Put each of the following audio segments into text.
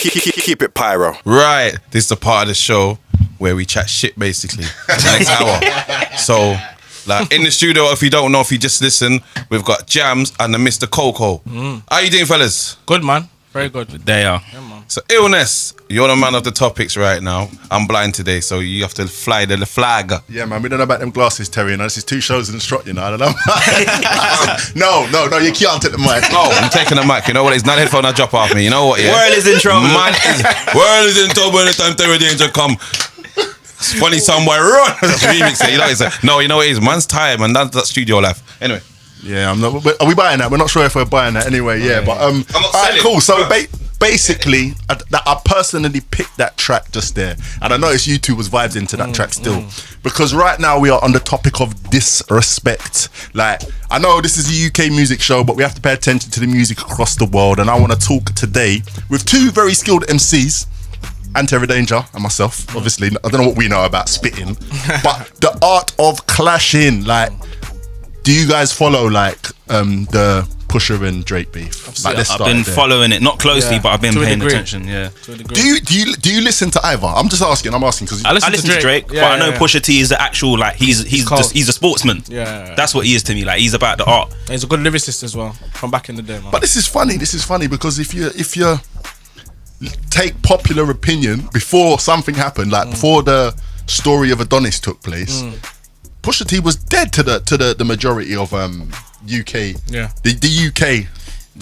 Keep it pyro. Right, this is the part of the show where we chat shit basically. The next hour. So, like in the studio, if you don't know, if you just listen, we've got Jammz and the Mr. Coco. How you doing, fellas? Good, man. Very good. They are. Yeah, man. So illness, you're the man of the topics right now. I'm blind today, so you have to fly the flag. Yeah, man, we don't know about them glasses, Terry. You know, this is 2 shows in the strut, you know. I don't know. no, you can't take the mic. No, I'm taking the mic. You know what? It's not a headphone I drop off me. You know what? Yeah? World is in trouble. World is in trouble anytime Terry Danjah come. It's funny, some boy run. That's remix it. You know what it is? No, you know what it is? Man's tired, man. That's studio life. Anyway. Yeah, I'm not. Are we buying that? We're not sure if we're buying that anyway. Yeah, but I'm not all right, selling. cool. So basically, I personally picked that track just there, and I noticed you two was vibes into that track still, because right now we are on the topic of disrespect. Like, I know this is a UK music show, but we have to pay attention to the music across the world, and I want to talk today with 2 very skilled MCs. And Terry Danjah and myself, obviously. I don't know what we know about spitting, but the art of clashing. Like, do you guys follow like the Pusha and Drake beef? Like, I've been following it, not closely, but I've been paying attention. Yeah. Do you listen to either? I'm asking because I listen to Drake, but I know Pusha T is the actual, like, he's a sportsman. Yeah. That's what he is to me. Like, he's about the art. He's a good lyricist as well, from back in the day, man. But this is funny because if you take popular opinion before something happened, like before the story of Adonis took place, Pusha T was dead to the majority of UK. Yeah, the UK.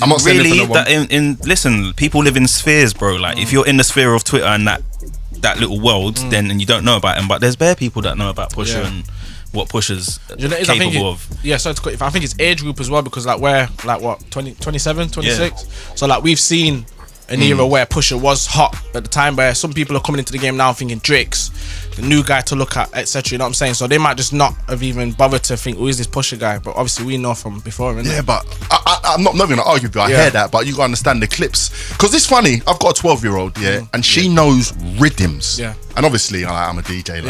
I'm not really saying that listen, people live in spheres, bro. Like, if you're in the sphere of Twitter and that little world, then and you don't know about him, but there's bare people that know about Pusha and what Pusha's capable of. Yeah, so I think it's age group as well, because like we're like what 27, 26. So like we've seen an era where Pusha was hot at the time, where some people are coming into the game now thinking Drake's the new guy to look at, etc. You know what I'm saying? So they might just not have even bothered to think, who is this Pusha guy? But obviously we know from before, innit? Yeah, but I'm not going to argue with you. I hear that, but you got to understand the clips. Because it's funny, I've got a 12-year-old, and she knows rhythms. Yeah. And obviously, I'm a DJ,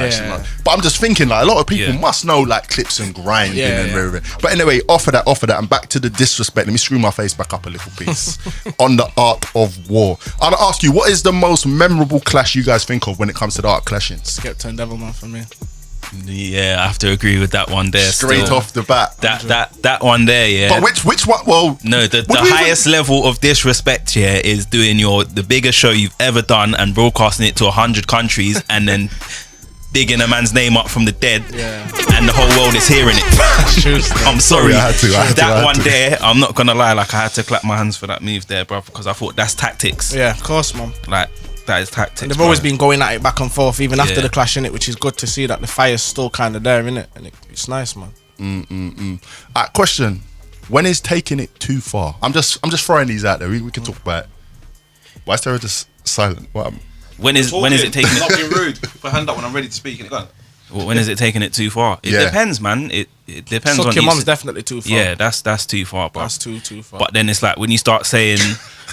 but I'm just thinking, like, a lot of people must know, like, clips and grinding and But anyway, off of that, and back to the disrespect. Let me screw my face back up a little piece on the art of war. I'll ask you, what is the most memorable clash you guys think of when it comes to the art clashing? Skepta and Devilman for me. Yeah, I have to agree with that one there. Straight off the bat. That one there, yeah. But which one? Well, no, the highest level of disrespect here is doing the biggest show you've ever done and broadcasting it to 100 countries and then digging a man's name up from the dead, and the whole world is hearing it. I'm sorry. I had to. That one there, I'm not gonna lie. Like, I had to clap my hands for that move there, bro, because I thought that's tactics. Yeah, of course, man. Like, that is tactics. And they've always been going at it back and forth, even after the clash, in it, which is good to see that the fire's still kind of there, innit? And it's nice, man. Question: when is taking it too far? I'm just throwing these out there. We can talk about it. Why is Sarah just silent? When is it taking it? Not being rude. Put a hand up when I'm ready to speak. Go on. Well, when is it taking it too far? It depends, man. It depends. Suck on your mum's definitely too far. Yeah, that's too far, bro. That's too far. But then it's like when you start saying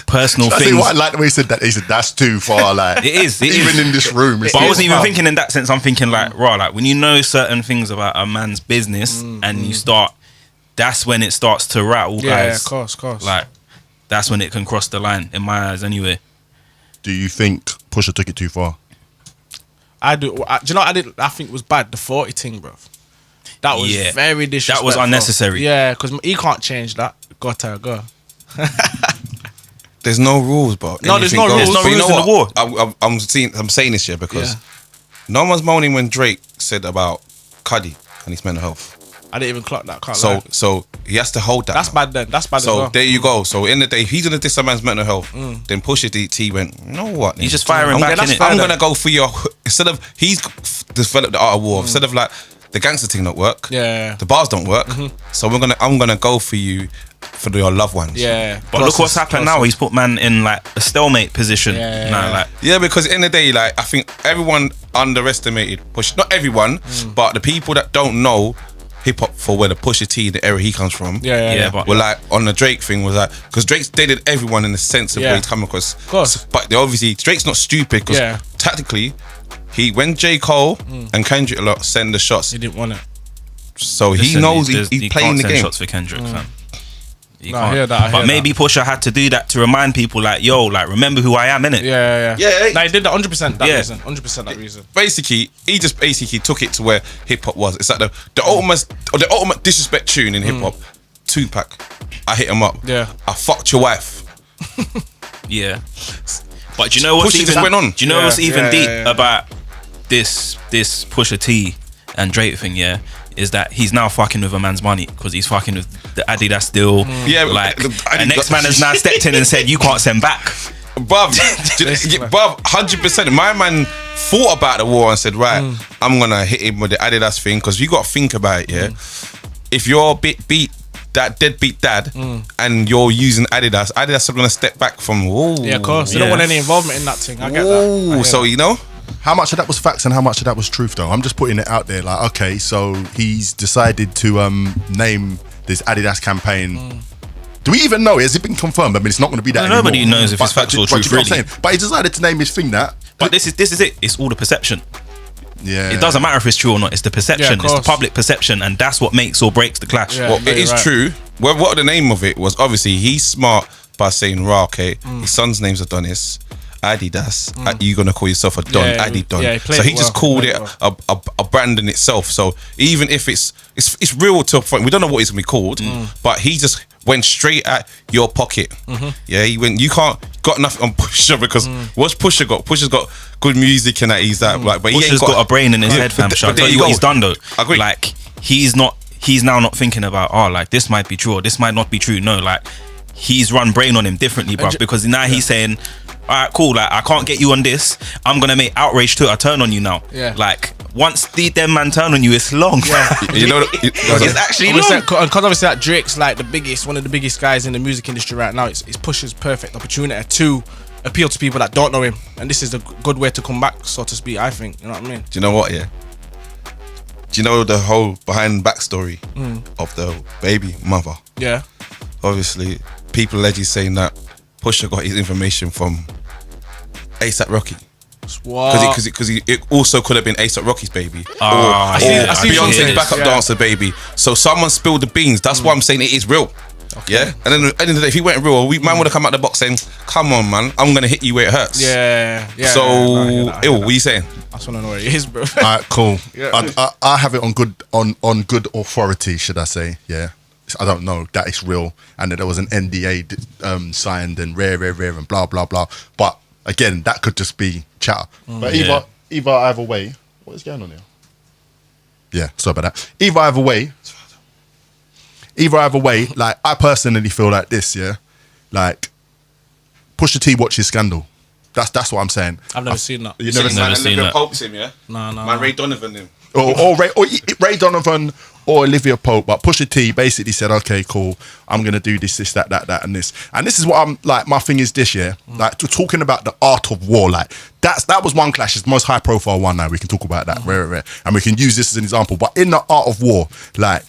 personal things. I like the way he said that. He said that's too far. Like, it is. Even in this room. But I wasn't even thinking in that sense. I'm thinking like, like when you know certain things about a man's business and you start, that's when it starts to rattle, guys. Yeah, of course. Like, that's when it can cross the line in my eyes, anyway. Do you think Pusha took it too far? I do. Do you know what I think was bad? The 40 thing, bro. That was very disrespectful. That was unnecessary. Yeah, because he can't change that. Go. There's no rules, bro. No, there's no rules. There's no But you rules know in the war. I'm saying this here because no one's moaning when Drake said about Cuddy and his mental health. I didn't even clock that. Can't lie. So he has to hold that. That's bad then. That's bad as well. So there you go. So in the day, if he's gonna diss a man's mental health, then Pusha T went, you know what? He's just firing back in it. I'm gonna go for your, instead of, he's developed the art of war. Instead of like the gangster thing don't work. Yeah. The bars don't work. So I'm gonna go for you for your loved ones. Yeah. But look what's happened now. He's put man in like a stalemate position. Yeah, because in the day, like, I think everyone underestimated Pusha. Not everyone, but the people that don't know hip hop for where the Pusha T, the era he comes from, but we're like on the Drake thing was like, because Drake's dated everyone in the sense of where he's come across. Of course. But obviously Drake's not stupid because tactically, when J. Cole and Kendrick a lot send the shots, he didn't want it. So he knows he's playing the game. Shots for Kendrick, fam. You No, I can't. hear that, I but hear maybe Pusha had to do that to remind people, like, yo, like, remember who I am, innit? Yeah. Yeah. No, he did that 100%. That Yeah. reason. 100% that reason. Basically, he just basically took it to where hip hop was. It's like the ultimate disrespect tune in hip hop. Tupac, I hit him up. Yeah. I fucked your wife. Yeah. But do you know what's Pusha even just went on. Do you know what's even deep yeah. about this Pusha T and Drake thing? Yeah, is that he's now fucking with a man's money because he's fucking with the Adidas deal. Yeah, like the the next man has now stepped in and said you can't send back. Bruv, 100%. My man thought about the war and said, right, I'm gonna hit him with the Adidas thing because you got to think about it. Yeah, if you're a bit beat. That deadbeat dad, and you're using Adidas are gonna step back from. Whoa, Yeah, of course. They don't want any involvement in that thing. I get that. I hear So that. you know, How much of that was facts and how much of that was truth, though? I'm just putting it out there. Like, okay, so he's decided to name this Adidas campaign. Do we even know? Has it been confirmed? I mean, it's not going to be that. No, nobody anymore. knows if it's facts or but truth, you know what I'm really. saying? But he decided to name his thing that. But this is it. It's all the perception. Yeah, It doesn't matter if it's true or not. It's the perception. Yeah, of It's the course. public perception, and that's what makes or breaks the clash. Yeah. well, no, it is you're right. true. Well, what the name of it was? Obviously, he's smart by saying, "Rah, okay, his son's name's Adonis." Adidas, you gonna call yourself a Don? Yeah, Adidon. yeah, he played So he it just well, called played it it a brand in itself. So even if it's real to a point, we don't know what it's gonna be called, but he just went straight at your pocket. Yeah, he went. You got nothing on Pusha because what's Pusha got? Pusha's got good music and that. He's that like, but he ain't Pusha's got a brain in his head, fam. but Shall I there tell you you what go. he's done though? Agree. Like he's now not thinking about like this might be true or this might not be true. No, like he's run brain on him differently, bro. Because now he's saying, all right, cool. Like I can't get you on this. I'm gonna make outrage Twitter turn on you now. Yeah. Like once them man turn on you, it's long. Yeah. You know, It's actually long. Because obviously that Drake's like one of the biggest guys in the music industry right now. It's Pusha's perfect opportunity to appeal to people that don't know him, and this is a good way to come back, so to speak. I think, you know what I mean. Do you know what? Yeah. Do you know the whole behind backstory of the baby mother? Yeah. Obviously, people allegedly saying that Pusha got his information from ASAP Rocky Wow. because it also could have been ASAP Rocky's baby I see it. I see Beyonce's it. backup Yeah. dancer baby. So someone spilled the beans. That's why I'm saying it is real. Yeah, and then at the end of the day, if he went real, man would have come out the box saying, "Come on, man, I'm gonna hit you where it hurts." Yeah. So, I hear that, I hear what that. are you saying? I just want to know where it is, bro. All right, cool. Yeah. I have it on good authority, should I say? Yeah. I don't know that it's real, and that there was an NDA signed and rare and blah blah blah. But again, that could just be chatter. But Yeah. either way, what is going on here? Yeah, sorry about that. Either way, like I personally feel like this. Yeah, like Pusha T watches Scandal. That's what I'm saying. I've never seen that. You never never seen that. Pope's him, yeah. No. Man, Ray Donovan him. or Ray Donovan or Olivia Pope, but Pusha T basically said, okay, cool, I'm gonna do this, that, and this. And this is what I'm like, my thing is this, yeah. Like talking about the art of war, like that was one clash, it's the most high profile one now. We can talk about that, rare. And we can use this as an example. But in the art of war, like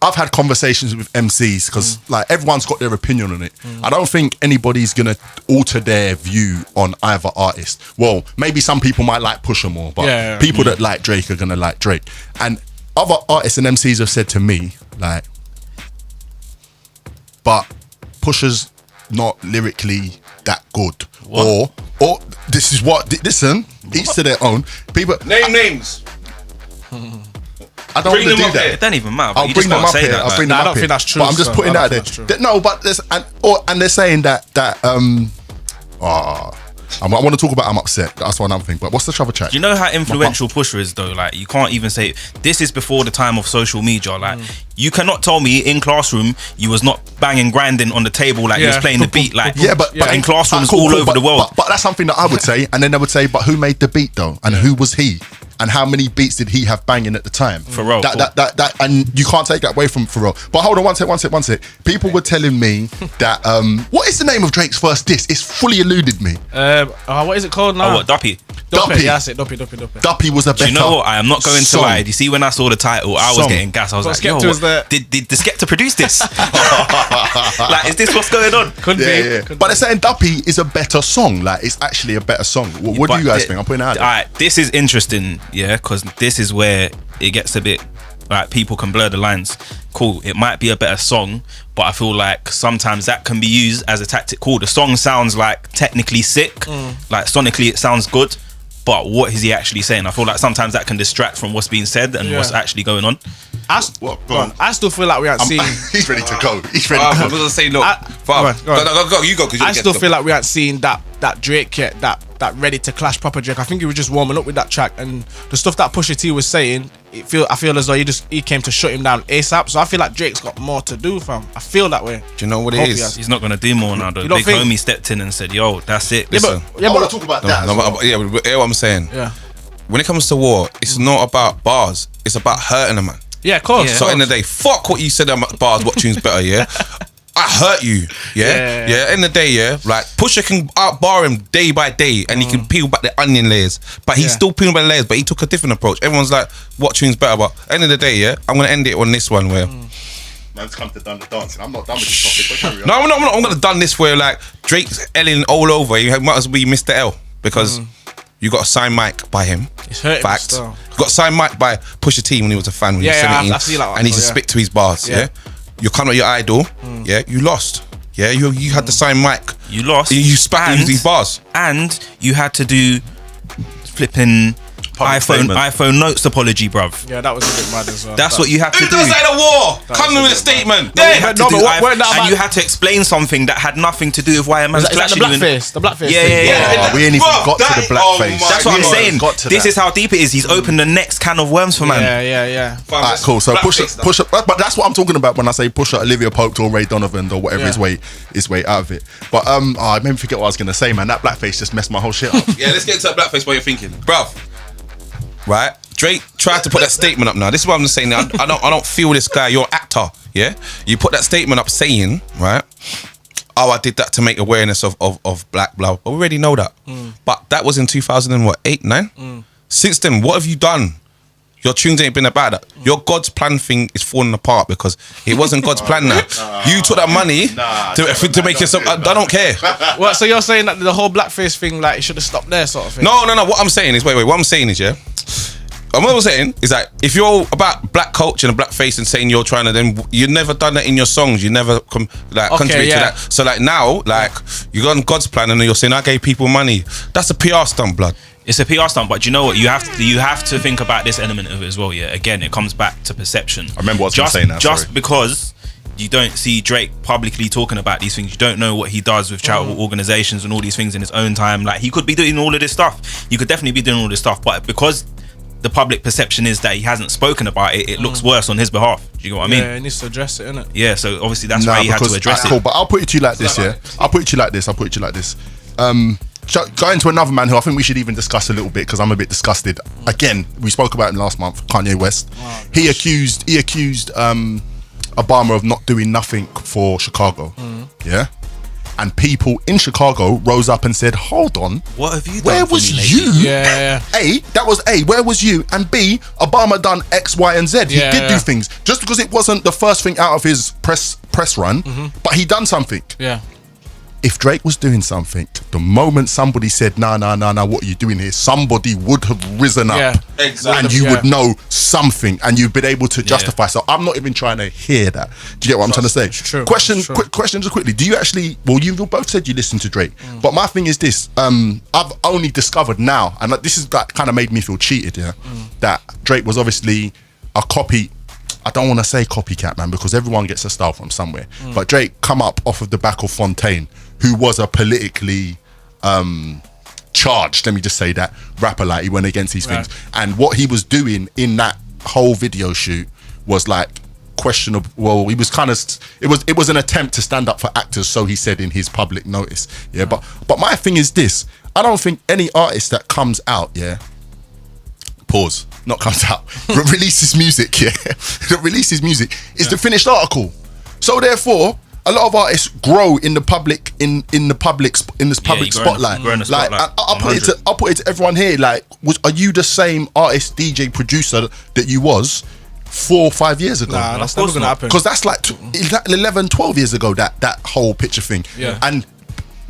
I've had conversations with MCs because like everyone's got their opinion on it. I don't think anybody's gonna alter their view on either artist. Well, maybe some people might like Pusha more, but people that like Drake are gonna like Drake. And other artists and MCs have said to me, like, but Pusha's not lyrically that good. Or this is what listen, each to their own. People Name names. I don't Bring want to them do up that. here. It don't even matter. But I'll you bring just them can't up say here. that. I'll like- bring Nah, them I up don't here. think that's true, But I'm just so putting I that out don't there. think that's true. No, but there's I want to talk about I'm upset. That's one other thing. But what's the other chat? Do you know how influential Pusha is though? Like you can't even say this is before the time of social media. Like you cannot tell me in classroom you was not banging grinding on the table like you was Yeah. playing the beat. Like Yeah, but in classrooms cool, all cool, over the world. But that's something that I would say, and then they would say, but who made the beat though, and who was he, and how many beats did he have banging at the time? Pharrell, That, and you can't take that away from Pharrell. But hold on, one sec. People were telling me that what is the name of Drake's first diss? It's fully eluded me. What is it called now? Oh, what Duppy? Duppy. Yeah, that's it. Duppy. Duppy was a better. Do you know what? I am not going to song. lie. You see, when I saw the title, I was Song. getting gas. I was But like, Skepta yo, was there. did the Skepta produce this? Like, is this what's going on? Could be. Yeah. Could But be. they're saying Duppy is a better song. Like it's actually a better song. What do you guys think? I'm putting it out there. Alright, this is interesting, yeah, because this is where it gets a bit like people can blur the lines. Cool, it might be a better song, but I feel like sometimes that can be used as a tactic. Cool, the song sounds like technically sick, like sonically it sounds good, but what is he actually saying? I feel like sometimes that can distract from what's being said and what's actually going on. I still feel like we haven't seen. He's ready to go. He's ready to I'm go. gonna say look. Go. You go. I still feel like we haven't seen that Drake yet. That ready to clash proper Drake. I think he was just warming up with that track, and the stuff that Pusha T was saying. I feel as though he came to shut him down ASAP. So I feel like Drake's got more to do, fam. I feel that way. Do you know what it is? He's not gonna do more now though. Big homie stepped in and said, "Yo, that's it." Listen, I want to talk about that. but hear what I'm saying. Yeah. When it comes to war, it's not about bars. It's about hurting a man. Yeah, of course. So in the day, fuck what you said about bars. What tune's better? Yeah. I hurt you, yeah. In the day, like Pusha can outbar him day by day, and he can peel back the onion layers, but he's still peeling back the layers. But he took a different approach. Everyone's like, "What tune's better?" But end of the day, I'm gonna end it on this one where. Man's come to done the dancing. I'm not done with this topic. But carry on. No, I'm not. I'm gonna done this where like Drake's L'ing all over. You might as well be Mr. L because you got a signed mic by him. It's hurting. Fact. You got a signed mic by Pusha T when he was a fan when he was 17, I see that one, and he's a spit to his bars. Yeah. You're kind of your idol, you lost. Yeah, you had the same mic. You lost. You spat these bars. And you had to do flipping iPhone notes apology, bruv. Yeah, that was a bit mad as well. That's what you had to do. Who does that at a war? Come with a statement. And you had to explain something that had nothing to do with why a man's clashing. The blackface. Yeah. We ain't even got to the blackface. That's what I'm saying. This is how deep it is. He's opened the next can of worms for man. Yeah. Alright, cool. So Pusha, but that's what I'm talking about when I say Pusha, Olivia Pope or Ray Donovan or whatever his way out of it. But I made me forget what I was gonna say, man. That blackface just messed my whole shit up. Yeah, let's get into that blackface while you're thinking, bruv. Right, Drake tried to put that statement up. Now, this is what I'm saying. I don't feel this guy. You're an actor, yeah. You put that statement up saying, right? Oh, I did that to make awareness of black blah. But we already know that. But that was in 2008, 9. Since then, what have you done? Your tunes ain't been about that. Your God's plan thing is falling apart because it wasn't God's plan now. You took that money to make yourself. I don't care. Well, so you're saying that the whole blackface thing, like, it should have stopped there, sort of thing? No. What I'm saying is, wait. What I'm saying is, and what I'm saying is that if you're about black culture and blackface and saying you're trying to, then you've never done that in your songs. You never contribute to that. So like now, like you got on God's plan and you're saying I gave people money. That's a PR stunt, blood. It's a PR stunt, but you know what? You have to think about this element of it as well. Yeah, again, it comes back to perception. I remember what I was saying now. Just because you don't see Drake publicly talking about these things, you don't know what he does with charitable organizations and all these things in his own time. Like he could be doing all of this stuff. You could definitely be doing all this stuff, but because the public perception is that he hasn't spoken about it, it looks worse on his behalf. Do you get what I mean? Yeah, he needs to address it, innit? Yeah, so obviously that's why he had to address it. Cool, but I'll put it to you like this, I'll put it to you like this. Going to another man who I think we should even discuss a little bit because I'm a bit disgusted. Again, we spoke about him last month, Kanye West. He accused Obama of not doing nothing for Chicago. Yeah? And people in Chicago rose up and said, hold on, what have you done? Where was you? Yeah. Where was you? And B, Obama done X, Y, and Z. He did do things. Just because it wasn't the first thing out of his press run, but he done something. Yeah. If Drake was doing something, the moment somebody said, nah, what are you doing here? Somebody would have risen up. Exactly. And you would know something and you've been able to justify. So I'm not even trying to hear that. Do you get what I'm trying to say? True. Question just quickly. Do you actually, you both said you listened to Drake, but my thing is this, I've only discovered now, and this is that kind of made me feel cheated, that Drake was obviously a copy. I don't want to say copycat, man, because everyone gets a style from somewhere. But Drake come up off of the back of Fontaine, who was a politically charged, let me just say that, rapper. Like, he went against these things. And what he was doing in that whole video shoot was like questionable. Well, he was kind of, it was an attempt to stand up for actors, so he said in his public notice. Yeah, but my thing is this, I don't think any artist that comes out, not comes out, releases music, releases music is the finished article. So therefore, a lot of artists grow in the public spotlight. Like, I'll put it to everyone here. Like, are you the same artist, DJ, producer that you was 4 or 5 years ago? Nah, that's never gonna happen. Because that's like 11, 12 years ago. That whole picture thing. Yeah. And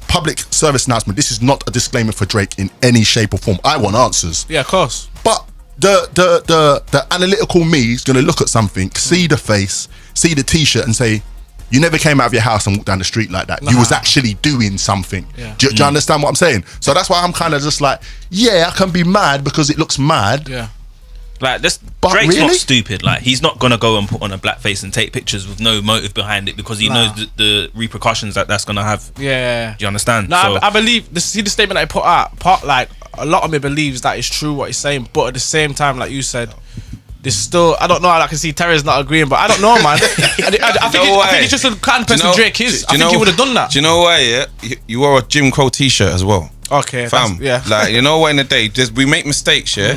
public service announcement. This is not a disclaimer for Drake in any shape or form. I want answers. Yeah, of course. But the analytical me is gonna look at something, see the face, see the t-shirt, and say, you never came out of your house and walked down the street like that. You was actually doing something. Yeah. Do you understand what I'm saying? So that's why I'm kind of just like, yeah, I can be mad because it looks mad. Yeah. Like this, But Drake's not really? stupid. Like he's not gonna go and put on a blackface and take pictures with no motive behind it because he knows the repercussions that's gonna have. Yeah. Do you understand? No, So- I believe. See the statement I put out. Like a lot of me believes that it's true what he's saying, but at the same time, like you said, there's still. I don't know. I can see Terry's not agreeing, but I don't know, man. I think it's just the kind of person Drake is. I think he would have done that. Do you know why? Yeah, you wore a Jim Crow t-shirt as well. Okay, Fam, yeah. like you know what? In the day, we make mistakes, yeah.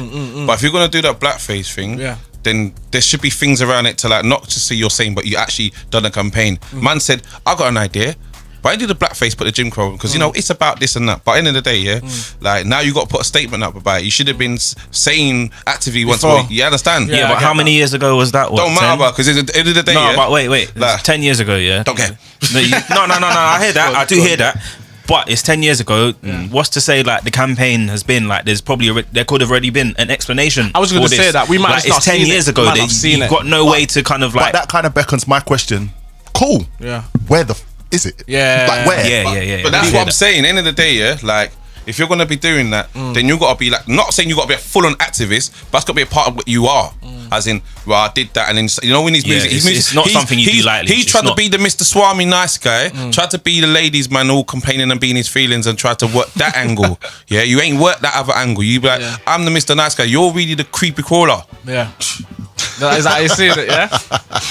But if you're gonna do that blackface thing, Yeah. then there should be things around it to like not just say you're saying, but you actually done a campaign. Man said, I got an idea. But I do the blackface, put the Jim Crow, because you know it's about this and that. But at the end of the day, yeah, like now you got to put a statement up about it. You should have been saying actively once a Before. week. You understand? Yeah, but how many years ago was that? What, Don't matter 10? about because at the end of the day, No, yeah, but wait. Like- It's 10 years ago, yeah. Don't care. No, no. I hear that. I do hear that. But it's 10 years ago. What's to say like the campaign has been like? There's probably there could have already been an explanation. I was going for to this. say that we might like, have not it's 10 seen years it. ago. We might That not have seen you've it. got no way to kind of But like. that kind of beckons my question. Cool. Yeah. Where the is it? Yeah. Like where? Yeah. But that's what I'm saying. End of the day, yeah, like if you're gonna be doing that, then you gotta be like, not saying you gotta be a full-on activist, but it's gotta be a part of what you are. As in, well, I did that, and then you know when he's music, it's not something you do lightly. He It's tried to not. be the Mr. Swami nice guy, tried to be the ladies man, all complaining and being his feelings, and tried to work that angle. Yeah, you ain't worked that other angle. You be like, I'm the Mr. Nice guy. You're really the creepy crawler. Yeah. Is that how you see it? Yeah.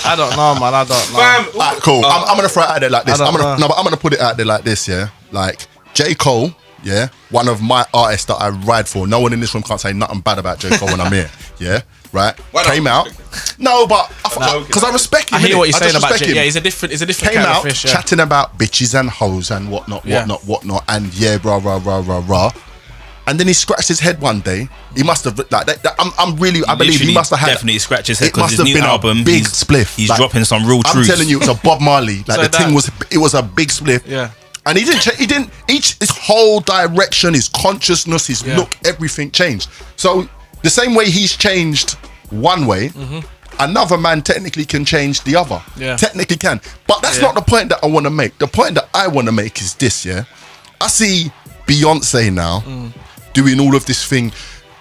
I don't know, man. I don't know. Fam, Alright, cool. I'm gonna throw it out there like this. I don't know. But I'm gonna put it out there like this. Yeah, like J. Cole. Yeah, one of my artists that I ride for. No one in this room can't say nothing bad about J. Cole when I'm here. Yeah, right. Why not? Came out. No, but because I respect him. I hear innit? what you're saying just about respect Jay. him. Yeah, he's a different Came kind out of fish. Yeah. chatting about bitches and hoes and whatnot, Yeah. whatnot, and yeah, rah. And then he scratched his head one day. He must have like that. I believe he Literally must have had definitely scratched his head it because must his have new been album, a big he's- spliff. he's Like, dropping some real I'm truths. telling you, it was a Bob Marley. Like So the thing that- it was a big spliff. Yeah. And he didn't. His whole direction, his consciousness, his Yeah. look, everything changed. So the same way he's changed one way, another man technically can change the other. Yeah. Technically can. But that's not the point that I want to make. The point that I want to make is this, yeah? I see Beyonce now doing all of this thing.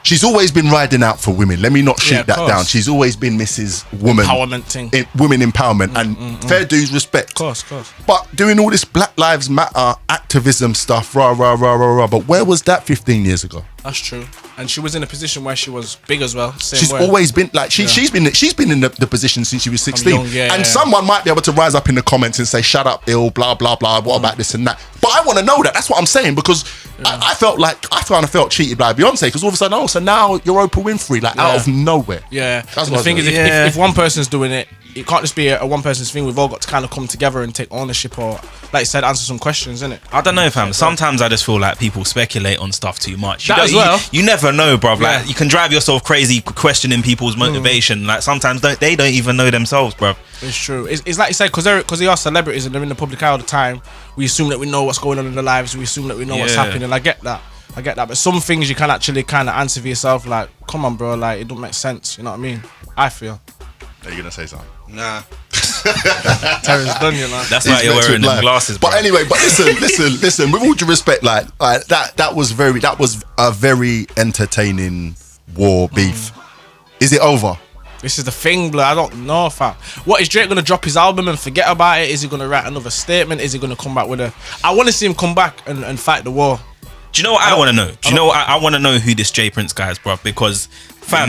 She's always been riding out for women. Let me not shoot Yeah, of that course. down. She's always been Mrs. Woman. Empowerment thing. Women empowerment. And fair dues, respect. Of course. But doing all this Black Lives Matter activism stuff, rah. But where was that 15 years ago? That's true. And she was in a position where she was big as well. Same She's way. always been like she's been in the position since she was 16. young, yeah, and yeah. someone might be able to rise up in the comments and say, "Shut up, ill, blah blah blah. What about this and that?" But I want to know that. That's what I'm saying because I kind of felt cheated by Beyonce because all of a sudden, so now you're Oprah Winfrey, like out of nowhere. Yeah. That's And the what thing I is, was if one person's doing it, it can't just be a one person's thing. We've all got to kind of come together and take ownership, or like you said, answer some questions, innit? I don't know, fam. Sometimes I just feel like people speculate on stuff too much. That as well. You never know, bruv. Like Yeah. you can drive yourself crazy questioning people's motivation. Like sometimes they don't even know themselves, bruv. It's true. It's like you said, because they are celebrities and they're in the public eye all the time. We assume that we know what's going on in their lives. We assume that we know what's Yeah. happening. I get that. But some things you can actually kind of answer for yourself. Like, come on, bro. Like, it don't make sense. You know what I mean? I feel. Are you gonna say something? nah. Terry's done, you know. That's why you're Next wearing week them live. glasses, But bruv. anyway, listen. With all due respect, like that was a very entertaining war beef. Is it over? This is the thing, blood. I don't know, fam. What is Drake gonna drop his album and forget about it? Is he gonna write another statement? Is he gonna come back with a? I want to see him come back and fight the war. Do you know what I want to know? Do you know what I want to know who this J Prince guy is, bruv? Because fam,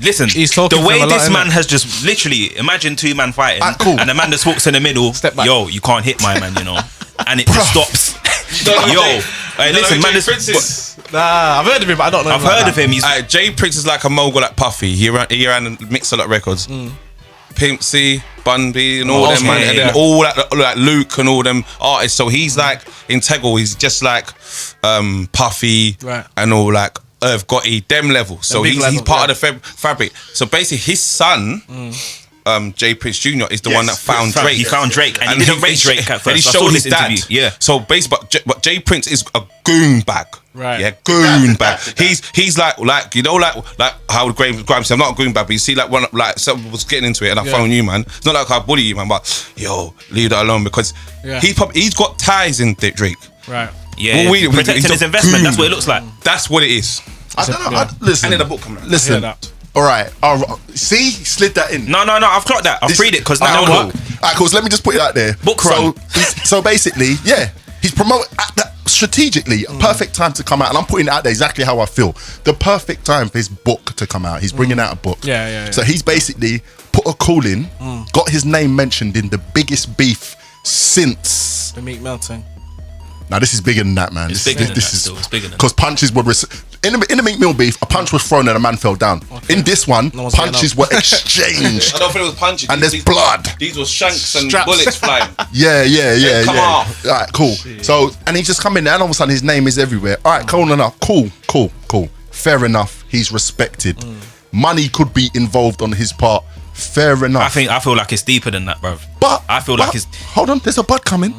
listen, He's talking the for way him a lot, this innit? man has just literally imagine two man fighting, Cool. and the man just walks in the middle. Step back. Yo, you can't hit my man, you know, and it just stops. Yo, hey, listen, man, this. Nah, I've heard of him, but I don't know. I've heard of him. He's Jay Prince is like a mogul like Puffy. He ran and mixed a lot of records. Pimp C, Bun B, and all them, okay, man, and then yeah. all like Luke and all them artists. So he's like integral. He's just like Puffy Right. and all like Irv Gotti, them level. So big he's level, part of the fabric. So basically, his son Jay Prince Jr. is the one that found Drake. He found Drake, and he didn't rate Drake at first. And he I saw showed this his dad. interview. Yeah. So basically, but Jay Prince is a goon bag. Right. Yeah, goon bag. He's like you know like how Graham said, I'm not a goon bag, but you see like someone was getting into it and I phone you, man. It's not like I bully you, man, but yo, leave that alone because he's got ties in Drake. Right. Yeah. Well, protecting his investment. That's what it looks like. That's what it is. I don't know. Listen. And in the book coming out. Listen. All right. See, slid that in. No. I've clocked that. I've read it because now. All right, cool. So let me just put it out there. Book run. So basically, he's promoting strategically a perfect time to come out, and I'm putting it out there exactly how I feel. The perfect time for his book to come out. He's bringing out a book. Yeah. So he's basically put a call in, got his name mentioned in the biggest beef since The Meek Mill thing. Now this is bigger than that, man. It's bigger than that still. It's bigger than because punches were in the Meek Mill beef. A punch was thrown and a man fell down. Okay. In this one, punches were exchanged. I don't think it was punches. And there's blood. These were shanks and bullets flying. Yeah. Come on. All right, cool. Shit. So and he's just come in, and all of a sudden his name is everywhere. All right, cool enough. Cool. Fair enough. He's respected. Money could be involved on his part. Fair enough. I feel like it's deeper than that, bro. But I feel like it's. Hold on, there's a but coming.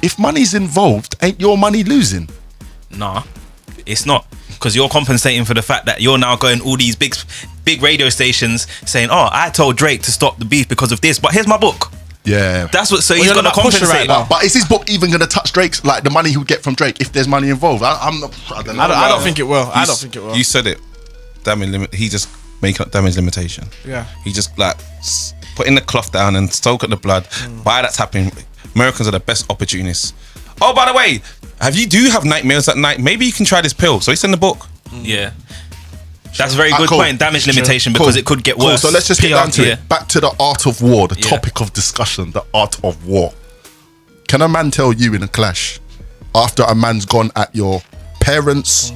If money's involved, ain't your money losing? Nah, it's not, because you're compensating for the fact that you're now going all these big radio stations saying, "Oh, I told Drake to stop the beef because of this, but here's my book." Yeah, that's what. So he's gonna compensate. Right now. But is his book even gonna touch Drake's, like the money he would get from Drake if there's money involved? I don't know. I don't think it will. I don't think it will. You said it. He just make up damage limitation. Yeah. He just like putting the cloth down and soak at the blood. Why that's happening? Americans are the best opportunists. Oh, by the way, do you have nightmares at night? Maybe you can try this pill. So it's in the book. Yeah. That's a very good point. Damage limitation, because it could get worse. So let's just get down to it. Back to the art of war, the topic of discussion, the art of war. Can a man tell you in a clash, after a man's gone at your parents,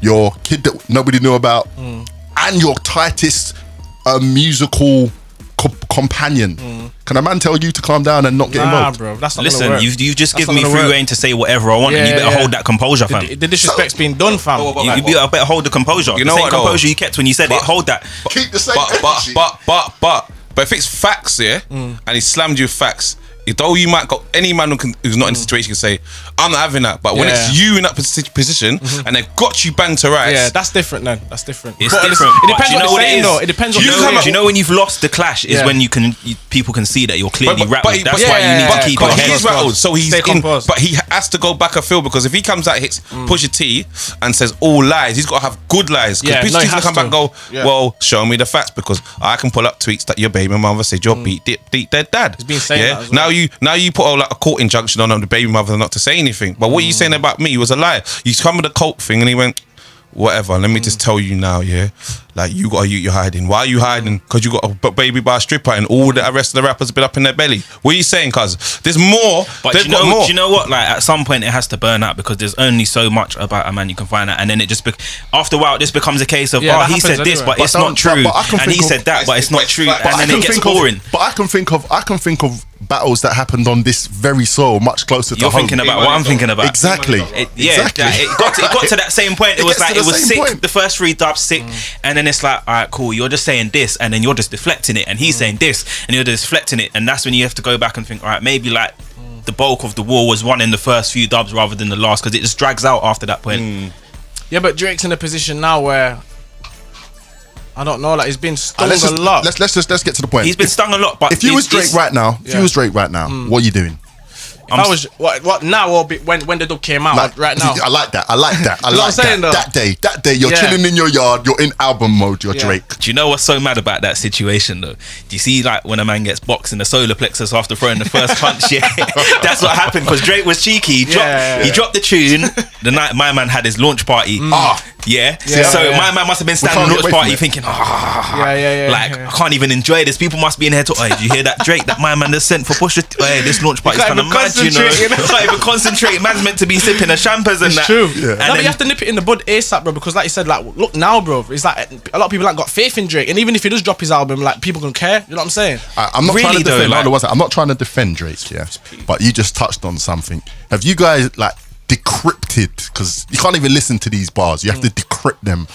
your kid that nobody knew about, and your tightest musical companion, can a man tell you to calm down and not get involved? Bro, that's not Listen, work. you just give me free reign to say whatever I want, and you better hold that composure, fam. The disrespect's been done, fam. You better hold the composure. You know the same what, composure you kept when you said it. Hold that. Keep the same energy. But if it's facts, and he slammed you with facts, though you might go, any man who's not in the situation can say, I'm not having that. But when it's you in that position and they've got you banged to rights, yeah, that's different then. That's different. It's different. It depends on what it is. Though. It depends on do you know when you've lost the clash is when people can see that you're clearly rattled. That's why you need to keep your head. He's rattled, so he's but he has to go back a field, because if he comes out, hits Pusha T and says all lies, he's got to have good lies. Because Pusha T's gonna come back and go, well, show me the facts, because I can pull up tweets that your baby mother said you're beat dead dad. He's been saying that as well. Now you put a court injunction on the baby mother not to say anything. But what are you saying about me was a lie. You come with a cult thing and he went, whatever, let me just tell you now, like you got a you're hiding. Why are you hiding? Because you got a baby by a stripper and all the rest of the rappers have been up in their belly. What are you saying, cuz? There's more. But do you know what? Like at some point it has to burn out, because there's only so much about a man you can find out, and then it just after a while this becomes a case of he said this, but it's not true, and he said that, but it's not true, and then it gets boring. But I can think of battles that happened on this very soil, much closer to You're home. thinking about what I'm thinking about. Exactly. It got to that same point. It was sick. Point. The first 3 dubs sick, and then it's like, all right, cool. You're just saying this, and then you're just deflecting it, and he's saying this, and you're just deflecting it, and that's when you have to go back and think, all right, maybe like the bulk of the war was won in the first few dubs rather than the last, because it just drags out after that point. Yeah, but Drake's in a position now where I don't know, like he's been stung a lot. Let's get to the point. He's been stung a lot, but if you was Drake right now, what are you doing? If I was what now or when the dub came out, like, right now. I like that. I like that. That day, you're chilling in your yard, you're in album mode, you're Drake. Do you know what's so mad about that situation though? Do you see like when a man gets boxed in the solar plexus after throwing the first punch? Yeah, that's what happened, because Drake was cheeky. He dropped the tune the night my man had his launch party. So my man must have been standing at the launch party thinking, I can't even enjoy this. People must be in here talking, did you hear that Drake that my man has sent for Pusha? This launch party is kind of mad, you know. Can't even concentrate. Man's meant to be sipping a champagne and that. True. And but you have to nip it in the bud ASAP, bro, because like you said, like look now, bro, it's like a lot of people like got faith in Drake, and even if he does drop his album, like people gonna care. You know what I'm saying? I'm not trying to defend. I'm not trying to defend Drake, but you just touched on something. Have you guys like decrypted, because you can't even listen to these bars, you have to decrypt them?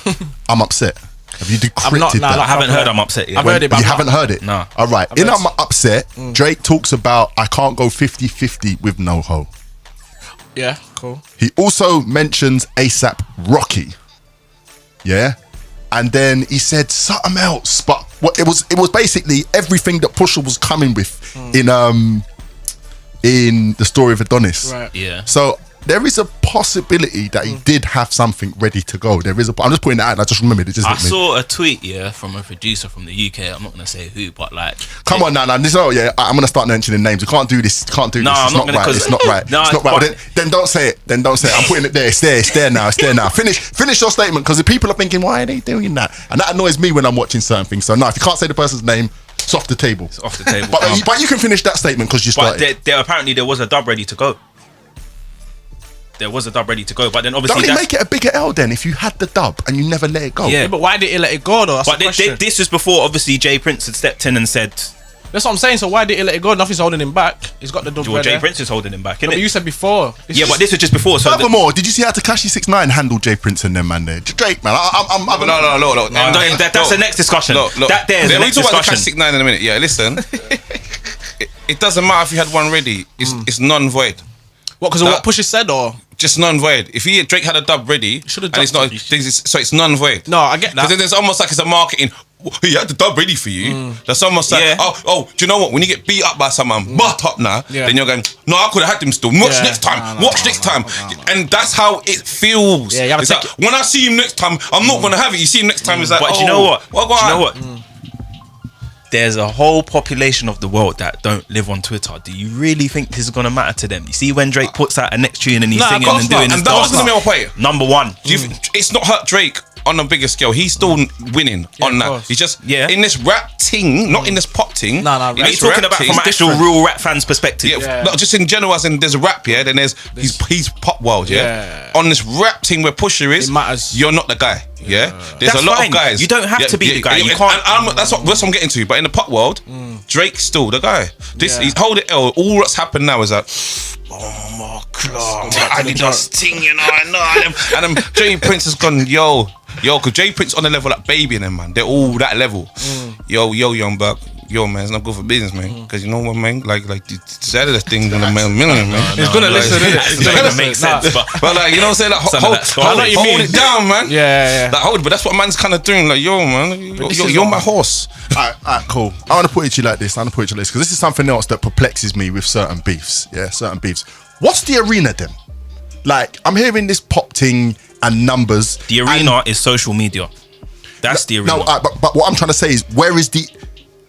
I'm upset. Have you decrypted not, nah, that? I haven't heard I'm upset yet. I've heard it, but You I'm haven't not- heard it? No. All right. I've In heard- I'm Upset, Drake talks about I can't go 50-50 with No Ho. Yeah, cool. He also mentions ASAP Rocky. Yeah. And then he said something else, but what it was basically everything that Pusha was coming with in the story of Adonis. Right. Yeah. So there is a possibility that he did have something ready to go. There is I'm just putting that out. And I just remembered it. Just I hit me. saw a tweet, from a producer from the UK. I'm not gonna say who, but like, Come on now. This I'm gonna start mentioning names. You can't do this. Can't do No, this. I'm It's not not gonna, right. 'cause- It's not right. No, it's not right. but- Well, then don't say it. Then don't say it. I'm putting it there. It's there. It's there now. It's there now. Finish your statement, because if people are thinking, why are they doing that? And that annoys me when I'm watching certain things. So no, if you can't say the person's name, it's off the table. it's off the table. But you can finish that statement because you But started. apparently there was a dub ready to go. There was a dub ready to go, but then Don't obviously it make it a bigger L then if you had the dub and you never let it go? Yeah. Yeah, but why did he let it go though? That's But the question. this was before obviously Jay Prince had stepped in and said, That's what I'm saying. So why did he let it go? Nothing's holding him back. He's got the dub well, ready. Jay Prince is holding him back, No, innit? but you said before. It's Yeah, just- but this was just before. So Furthermore, did you see how Tekashi 6ix9ine handled Jay Prince and them man there? Drake man, I'm No. that's the next discussion. Look. That there's the we next talk about the discussion. 6ix9ine in a minute. Yeah, listen. it doesn't matter if you had one ready. It's non-void. What? Because of what Pusha said, or Just non-void. If Drake had a dub ready, Should've and it's not, dropped so it's non-void. no? I get Because that. there's almost like it's a marketing. He had the dub ready for you. That's almost like, Yeah. oh, do you know what? When you get beat up by someone, butt up now, Yeah. then you're going, no, I could have had him still. Watch Yeah. next time. No, Watch next time. And that's how it feels. Yeah, you have It's to like, take when I see him next time, I'm not gonna have it. You see him next time, it's like, But oh, do you know what? What? Do you know what? There's a whole population of the world that don't live on Twitter. Do you really think this is gonna matter to them? You see when Drake puts out a next tune and he's Nah, of singing course and not. doing his And that was dance. gonna be my point. Number one. Do you it's not hurt Drake on a bigger scale. He's still winning on of that. course. He's just Yeah. in this rap ting, not in this pop ting. No, In rap- this You're talking rap about ting, from an it's actual different. real rap fans perspective. Yeah, not just in general, as in there's rap, yeah. Then there's he's pop world, yeah. Yeah. On this rap thing where Pusha is, It matters. you're not the guy, yeah. There's That's a lot fine. of guys. You don't have to be the guy. You can't- That's what I'm getting to. But in the pop world, Drake's still the guy. This Yeah. he's hold it L. All that's happened now is that. Oh my god! I did that thing, you know. I know. And Jay Prince has gone, yo, because Jay Prince on the level like Baby and them, man. They're all that level. Yo, young buck. Yo, man, it's not good for business, man. Because you know what, man? Like the Saturday thing gonna make a million, man. He's gonna listen, innit? It's not gonna make sense, but But like, you know what I'm saying? Like, Some of that story. I know what you hold mean. it down, man. Yeah. Like, hold it, but that's what man's kind of doing. Like, yo, man, you're my horse. Alright, cool. I want to put it to you like this. Because this is something else that perplexes me with certain beefs. Yeah, certain beefs. What's the arena then? Like, I'm hearing this pop thing and numbers. the arena is social media. That's the arena. No, but what I'm trying to say is, where is the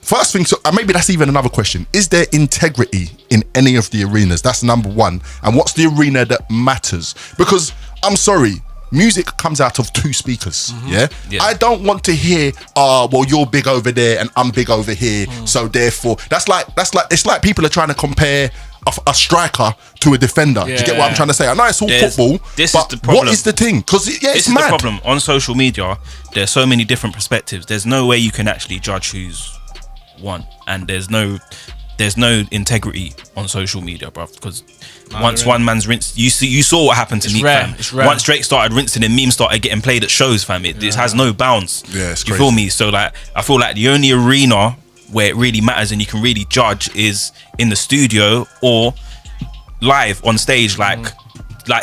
first thing? So maybe that's even another question. Is there integrity in any of the arenas? That's number one. And what's the arena that matters? Because I'm sorry, music comes out of two speakers. Yeah? Yeah. I don't want to hear, well, you're big over there and I'm big over here. So therefore, it's like people are trying to compare a striker to a defender. Do you get what I'm trying to say? I know it's all football, this but is the problem. what is the thing? Because This it's is mad. the problem. On social media, there's so many different perspectives. There's no way you can actually judge who's won, and there's no integrity on social media, bruv. Because once one man's rinsed, you saw what happened to It's Meek, rare. fam. It's rare. Once Drake started rinsing and memes started getting played at shows, fam. It has no bounds. Yeah, it's you crazy. feel me? So like, I feel like the only arena where it really matters and you can really judge is in the studio or live on stage, like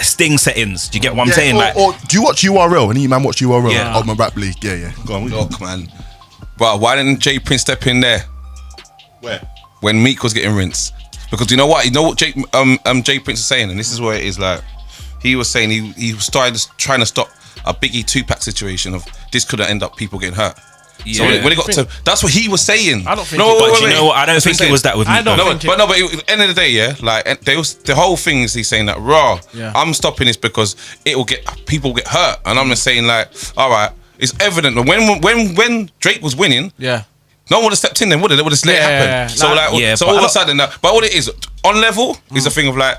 Sting settings. Do you get what I'm saying? Or do you watch URL? Any man watch URL? Yeah. Oh, my rap league. Yeah. Go on. Look, man. Bro, why didn't Jay Prince step in there Where? when Meek was getting rinsed? Because you know what Jay Prince is saying, and this is where it is like, he was saying he started trying to stop a Biggie Tupac situation of this could end up people getting hurt. So Yeah. when it got to, that's what he was saying. I don't think No, it- wait, But you wait. know what? I don't That's think what it he's was that with I me. don't though. think but at the end of the day, yeah, like the whole thing is he's saying that Yeah. I'm stopping this because it will get people get hurt, and I'm just saying like, all right, it's evident that when Drake was winning, Yeah. no one would have stepped in then, would it? They would have let it Yeah, happen. yeah, yeah. So Nah, like, yeah, so but all of I a sudden, but what it is on level is a thing of like,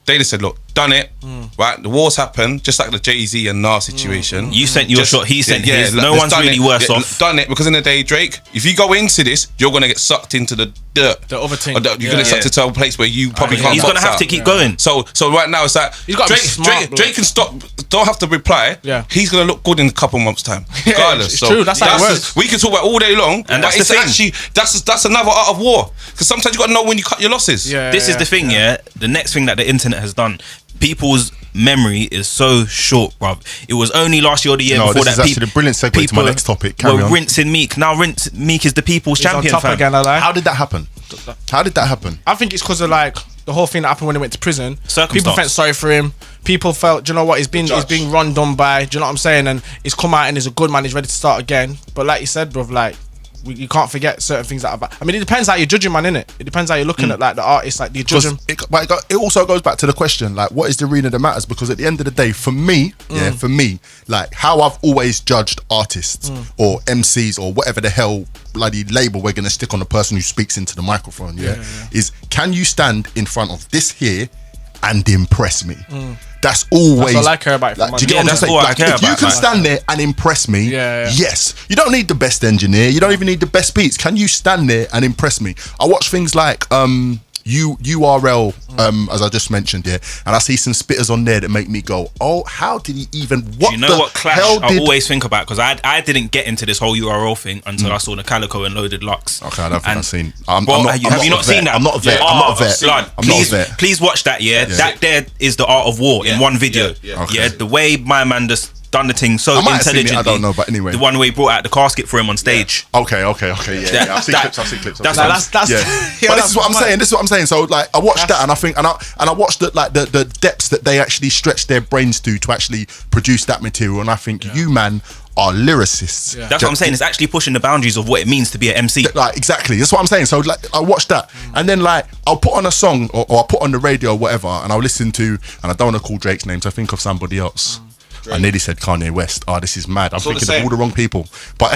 they just said, look, done it, right? The wars happen, just like the Jay-Z and Nas situation. You sent your shot, he sent his. like, No one's really worse off. Done it, because in the day, Drake, if you go into this, you're gonna get sucked into the dirt. The other thing. You're gonna get sucked into a place where you probably can't. He's gonna have to keep going. So right now it's like He's gotta be smart, Drake can stop. Don't have to reply. Yeah. He's gonna look good in a couple months' time, regardless. it's true. That's how it works. We can talk about all day long, And but that's the it's thing. actually that's another art of war. Because sometimes you gotta know when you cut your losses. Yeah. This is the thing, yeah. The next thing that the internet has done, people's memory is so short, bruv. It was only last year or the year before this that. is actually a brilliant segue to my next topic. Carry were on. rinsing Meek. Now Meek is the people's He's on champion, top fam. again, I like. How did that happen? How did that happen? I think it's because of like the whole thing that happened when he went to prison. Circumstance. People felt sorry for him. People felt, do you know what? He's being run down by. Do you know what I'm saying? And he's come out and he's a good man. He's ready to start again. But like you said, bruv, like you can't forget certain things that are bad. I mean, it depends how you're judging, man, innit? It depends how you're looking at like the artist. Like, do you judge him? It also goes back to the question, like, what is the arena that matters? Because at the end of the day, for me, like how I've always judged artists or MCs or whatever the hell bloody label we're gonna stick on the person who speaks into the microphone, is can you stand in front of this here and impress me? That's always. That's all I care about. Like, do you get what I'm that's saying? all I Like, care if you about, can man. stand there and impress me, yes. You don't need the best engineer. You don't even need the best beats. Can you stand there and impress me? I watch things like URL, as I just mentioned, and I see some spitters on there that make me go, oh, how did he even? What Do you know the what clash hell I did? always think about? Because I didn't get into this whole URL thing until I saw the Calico and Loaded Lux. Okay, I don't think And- I've seen. Bro, have you not seen that? I'm not a vet. Yeah. I'm not a vet. Blood, I'm not a vet. please watch that. Yeah, that there is the art of war in one video. Okay. The way my man just done the thing so I might have seen it, intelligently. I don't know, but anyway. The one where he brought out the casket for him on stage. Okay, yeah. I've seen clips. That's That's Yeah. But this is what I'm saying. This is what I'm saying. So like, I watched that, and I think, and I watched the depths that they actually stretched their brains to actually produce that material, and I think you man are lyricists. That's what I'm saying. It's actually pushing the boundaries of what it means to be an MC. Like, exactly. That's what I'm saying. So like, I watched that, and then like, I'll put on a song or I'll put on the radio or whatever, and I'll listen to, and I don't want to call Drake's name, so I think of somebody else. I nearly said Kanye West. Oh, this is mad. I'm thinking of all the wrong people. But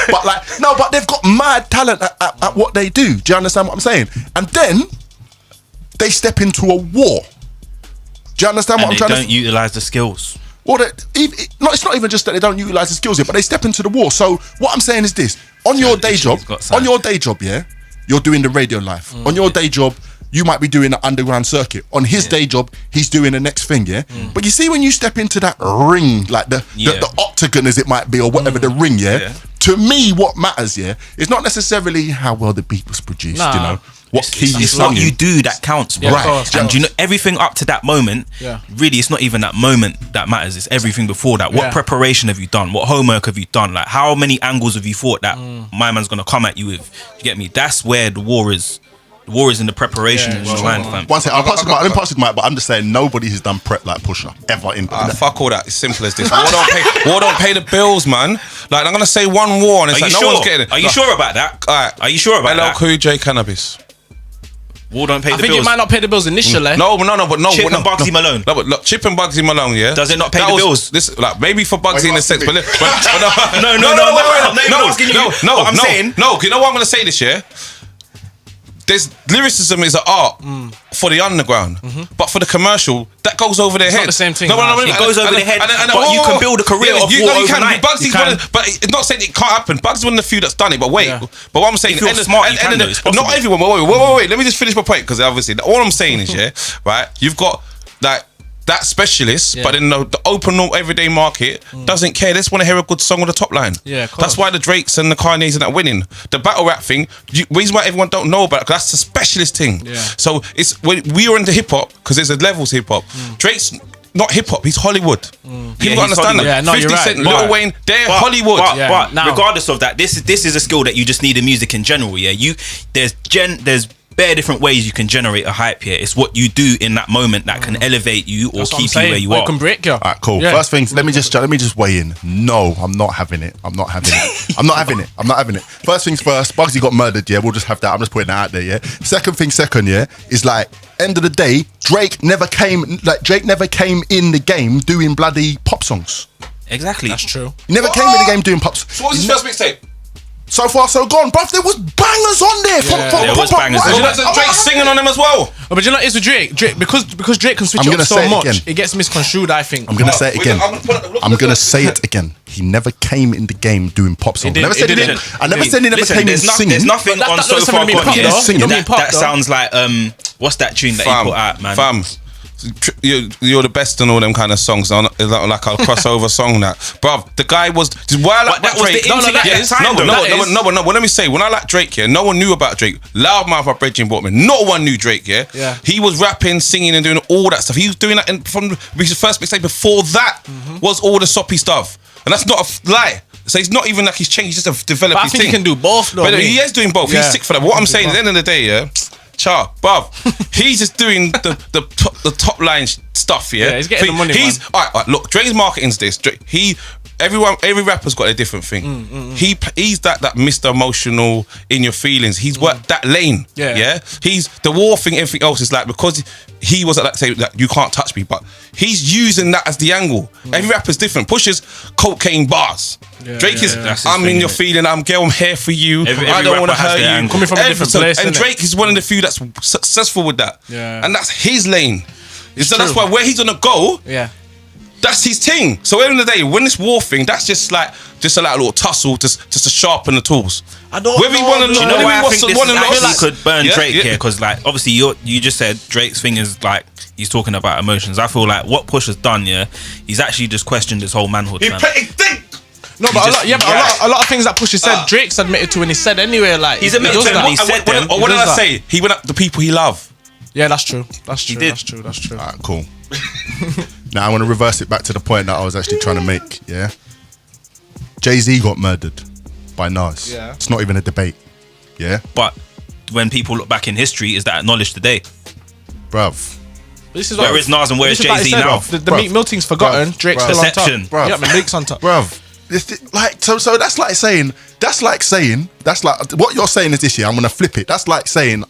but like, no, but they've got mad talent at what they do. Do you understand what I'm saying? And then they step into a war. Do you understand what I'm And trying they to don't utilize the skills. Well, it's not even just that they don't utilize the skills here, but they step into the war. So what I'm saying is this: on your day job, you're doing the radio life. On your day job, you might be doing the underground circuit. On his day job, he's doing the next thing, But you see, when you step into that ring, like the octagon as it might be, or whatever the ring, to me, what matters, is not necessarily how well the beat was produced, you know, what key you It's sung what in. you do that counts, bro. Right. And you know, everything up to that moment, really, it's not even that moment that matters. It's everything before that. What preparation have you done? What homework have you done? Like, how many angles have you thought that my man's gonna come at you with? You get me? That's where the war is. The war is in the preparation and the line, fam. One second, I didn't pass it, Mike, but I'm just saying nobody has done prep like Pusha ever in. Fuck all that. It's simple as this. War don't pay the bills, man. Like, I'm gonna say one war, and it's Are like you no sure? one's getting it. Are you sure about that? Alright. Are you sure about LL that? Cool J Cannabis. War don't pay I the think bills. it might not pay the bills initially. No. Chip and Bugsy Malone. No, but look, Chip and Bugsy Malone, Does it not pay That the was- bills? This, like, maybe for Bugsy in a sense, but No, I'm asking you. But I'm saying- no. You know what I'm gonna say this year? There's lyricism is an art for the underground, but for the commercial, that goes over their head. not the same thing, No, man. It goes over their head, but you can build a career of war overnight. Bugsy's one of, but it's not saying it can't happen. Bugsy's one of the few that's done it. But wait, but what I'm saying, If you're smart, you can do it. It's not possible. everyone. Wait. Let me just finish my point, because obviously all I'm saying is, right? You've got that specialist, but in the open everyday market doesn't care. They just want to hear a good song with a top line. Yeah, of course. That's why the Drakes and the Kanye's are not winning. The battle rap thing, reason why everyone don't know about it, 'cause that's a specialist thing. Yeah. So it's when we are into hip hop, because there's a levels hip hop. Drake's not hip hop, he's Hollywood. People he's got to understand Hollywood. that. Yeah, no, 50 you're right. Cent, But- Lil Wayne, they're Hollywood. But now- regardless of that, this is a skill that you just need in music in general. Yeah, there's bare different ways you can generate a hype here. It's what you do in that moment that can elevate you or That's what I'm keep you where saying. you Or are. it can break you. All right, cool. Yeah. First things, let me just weigh in. No, I'm not having it. I'm not having it. First things first, Bugsy got murdered, we'll just have that. I'm just putting that out there, Second, is like, end of the day, Drake never came in the game doing bloody pop songs. Exactly. That's true. He never came in the game doing pop songs. So what was his first mixtape? So Far So Gone, bruv, there was bangers on there. There was bangers. Drake singing on them as well. Oh, but you know what it is with Drake? Because Drake can switch it up so much, it gets misconstrued, I think. I'm gonna say it again. I'm gonna say it again. He never came in the game doing pop songs. I never said he never came in singing. There's nothing on So Far Gone that sounds like what's that tune that he put out, man? Fam. You're the best and all them kind of songs. Like a crossover song, that, bruv. The guy was. Why I like that was Drake? the internet at the time. No. Let me say, when I like Drake, yeah, no one knew about Drake. Loudmouth, my brethren, bought me. No one knew Drake, yeah. He was rapping, singing, and doing all that stuff. He was doing that from his first mixtape. Before that was all the soppy stuff, and that's not a lie. So it's not even like he's changed, he's just developed his thing. I think he can do both, though. But he is doing both. He's sick for that. But what I'm saying, at the end of the day, yeah. Bruv, he's just doing the top line stuff, yeah. He's getting the money. Alright, look, Drake's marketing's this. Every rapper's got a different thing. He's that Mr. Emotional in your feelings. He's worked that lane. Yeah. He's the war thing. Everything else is like, because he was at that say that you can't touch me, but he's using that as the angle. Every rapper's different. Pushes cocaine bars. Drake is I'm in your feeling. I'm here for you. I don't want to hurt you. Coming from a different place. And Drake is one of the few that's successful with that. And that's his lane. So that's why where he's gonna go. That's his thing. So at the end of the day, when this war thing, that's just a little tussle, just to sharpen the tools. I don't know. You know why I think this could burn Drake here? Because like obviously you just said Drake's thing is like he's talking about emotions. I feel like what Push has done, he's actually just questioned his whole manhood. No, but a lot of things that Push has said, Drake's admitted to, and he said anyway. Like he's admitted to, he said them. What did I say? He went up the people he loved. Yeah, that's true. That's true. Alright, cool. Now I want to reverse it back to the point that I was actually trying to make. Yeah, Jay-Z got murdered by Nas. Yeah, it's not even a debate. Yeah, but when people look back in history, is that acknowledged today, bruv? Where is Nas and where is Jay-Z now? The Meek Mill thing's forgotten. Drake's still on top. Bruv. Yeah, Meek's on top. Bruv. So that's like saying what you're saying is this year. I'm gonna flip it. That's like saying,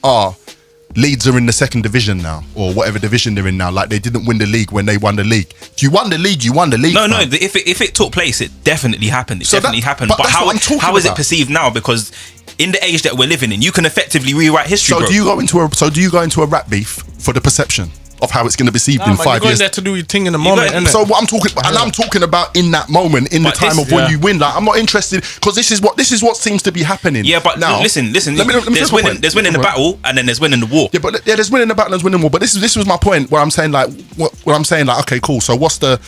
Leeds are in the second division now, or whatever division they're in now. Like they didn't win the league when they won the league. You won the league. You won the league. No. If it took place, it definitely happened. It definitely happened. But how is it perceived now? Because in the age that we're living in, you can effectively rewrite history. So do you go into a rap beef for the perception of how it's going to be perceived in 5 years? You're going there to do your thing in the moment, innit? So what I'm talking about, and I'm talking about in that moment, in the time of when you win. Like I'm not interested, because this is what seems to be happening. Yeah, but now listen. There's winning the battle, and then there's winning the war. Yeah, but there's winning the battle and there's winning the war. But this was my point where I'm saying like, okay, cool. So what's the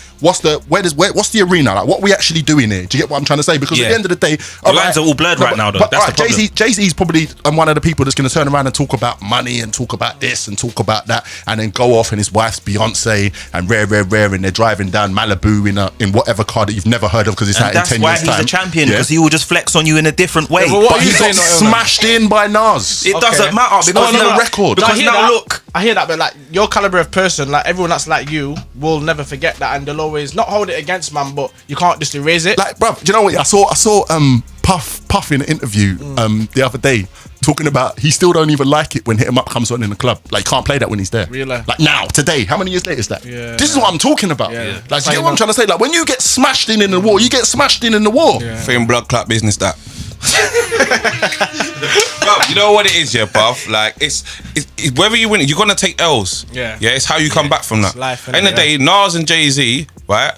arena? Like what are we actually doing here? Do you get what I'm trying to say? Because at the end of the day, the lines are all blurred right now. Though that's the problem. Jay-Z's probably one of the people that's going to turn around and talk about money and talk about this and talk about that, and then go off and his wife's Beyonce and rare, and they're driving down Malibu in whatever car that you've never heard of because it's out in 10 years' time. That's why he's a champion, because he will just flex on you in a different way. Yeah, but he got smashed in by Nas. It doesn't matter because no record. Because now look, I hear that, but like your caliber of person, like everyone that's like you, will never forget that, and they'll always not hold it against man, but you can't just erase it. Like, bruv, do you know what? I saw Puff in an interview the other day talking about he still don't even like it when Hit 'Em Up comes on in the club. Like, can't play that when he's there. Really? Like now, today. How many years later is that? Yeah. This is what I'm talking about. Yeah. Like, you get what I'm trying to say? Like, when you get smashed in the war, you get smashed in the war. Yeah. Fame blood clot business that. Bro, you know what it is, yeah, bruv? Like, it's whether you win, you're gonna take L's. Yeah. Yeah, it's how you come back from that. Life, end of the day, Nas and Jay-Z, right?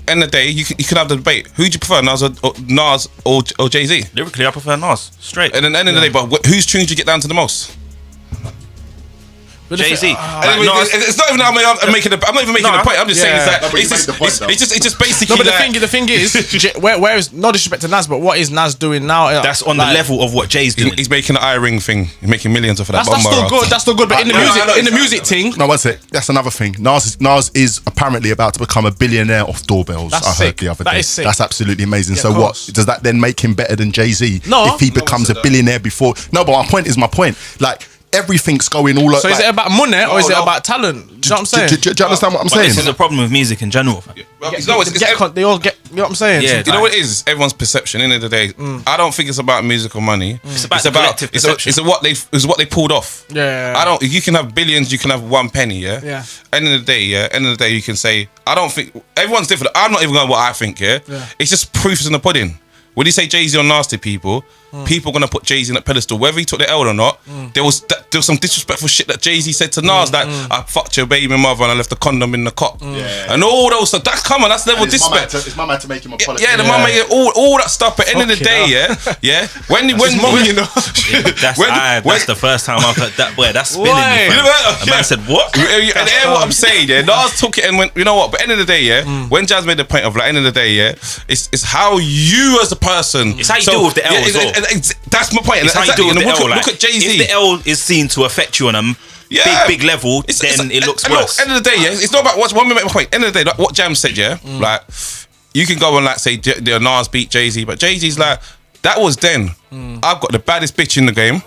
End of the day, you can have the debate. Who do you prefer, Nas or Jay-Z? Lyrically, I prefer Nas, straight. And at the end of the day, but whose tunes do you get down to the most? Jay-Z. It's not even I'm not even making a point. I'm just saying it's just basically. No, but the thing is, where is, no disrespect to Nas, but what is Nas doing now? That's on the level of what Jay's doing. He's making an eye ring thing. He's making millions off of that. That's still good. But in the music thing. No, one sec. That's another thing. Nas is apparently about to become a billionaire off doorbells. I heard the other day. That's absolutely amazing. So what does that then make him better than Jay-Z? No, if he becomes a billionaire before. No, but my point is my point. Like, everything's going all. So is it about money or is it about talent? Do you know what I'm saying? Do you understand what I'm saying? This is a problem with music in general. They all get. You know what I'm saying? Yeah, you know what it is? Everyone's perception. In the end of the day, I don't think it's about music or money. It's about collective perception. It's what they pulled off. Yeah. I don't. You can have billions. You can have 1 penny. Yeah. Yeah. End of the day, you can say I don't think everyone's different. I'm not even going what I think. Yeah. It's just proofs in the pudding. when you say Jay-Z on Nasty People, people gonna put Jay-Z in that pedestal, whether he took the L or not. There was some disrespectful shit that Jay-Z said to Nas, like I fucked your baby mother and I left the condom in the cot, and all those stuff. That's come on, that's level disrespect. It's my man to make him apologize. Yeah, the man made all that stuff. At the end of the day, yeah. When you know, that's the first time I've heard that. Boy, that's spinning me. The man said what? And hear what I'm saying, yeah. Nas took it and went. You know what? But at the end of the day, yeah. When Jazz made the point of like, end of the day, yeah. It's how you as a person. It's how you deal with the L as well. That's my point. It's how you deal with the L. Look at Jay-Z. If the L is seen to affect you on a big level, then it looks worse. End of the day, yeah. It's not about what. One minute, my point. End of the day, like what Jammz said, yeah. Like you can go and like say the Nas beat Jay-Z, but Jay-Z's like that was then. I've got the baddest bitch in the game.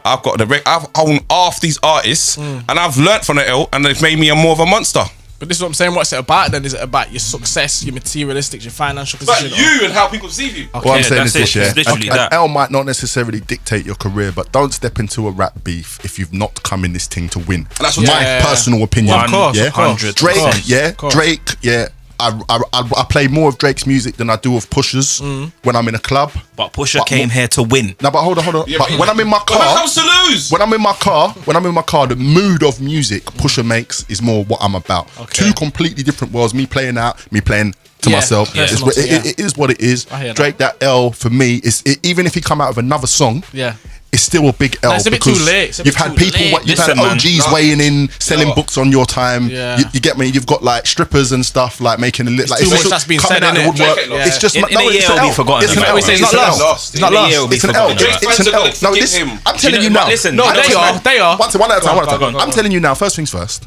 I've owned half these artists, and I've learnt from the L, and they've made me more of a monster. But this is what I'm saying. What's it about then? Is it about your success, your materialistics, your financial position? But you and how people perceive you. What I'm saying is this, yeah. An L might not necessarily dictate your career, but don't step into a rap beef if you've not come in this thing to win. That's what my personal opinion. Well, of course, yeah, of course. Drake, yeah. I play more of Drake's music than I do of Pusha's when I'm in a club. But Pusha came here to win. No, but hold on. Yeah, but when I'm in my car, when it comes to lose, when I'm in my car, the mood of music Pusha makes is more what I'm about. Okay. Two completely different worlds. Me playing out, me playing to myself. Yeah. It is what it is. Drake, that L for me is even if he come out with another song. Yeah. It's still a big L. No, it's a bit because too late. You've had people, you've had OGs weighing in, selling books on your time. Yeah. You get me? You've got like strippers and stuff like making a little. Like, too much that's been said, out the innit? woodwork. Yeah. It's just In a year it's an it'll be L. forgotten It's an about. L. It's not lost. It's not lost. It's an L. It's an L. No, this. I'm telling you now. Listen, No, they are. One at a time. Go on. I'm telling you now. First things first.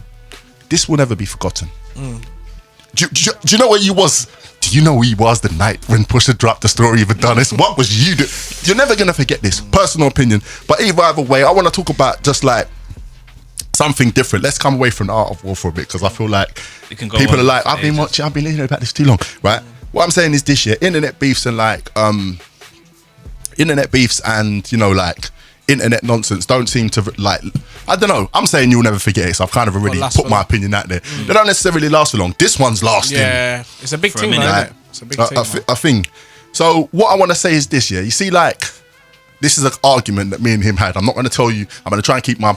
This will never be forgotten. Do you know where you was? Do you know who he was the night when Pusha dropped the story of Adonis? What was you doing? You're never gonna forget this. Personal opinion. But either way, I want to talk about just like something different. Let's come away from the art of war for a bit because I feel like people are like, I've been listening about this too long, right? What I'm saying is this year, internet beefs and like you know like internet nonsense don't seem to like, I don't know, I'm saying you'll never forget it, so I've kind of already put my opinion out there. They don't necessarily last for long. This one's lasting. Yeah, it's a big thing, man. It's a big thing. A thing. So what I want to say is this, yeah. You see, like, this is an argument that me and him had. I'm not going to tell you. I'm going to try and keep my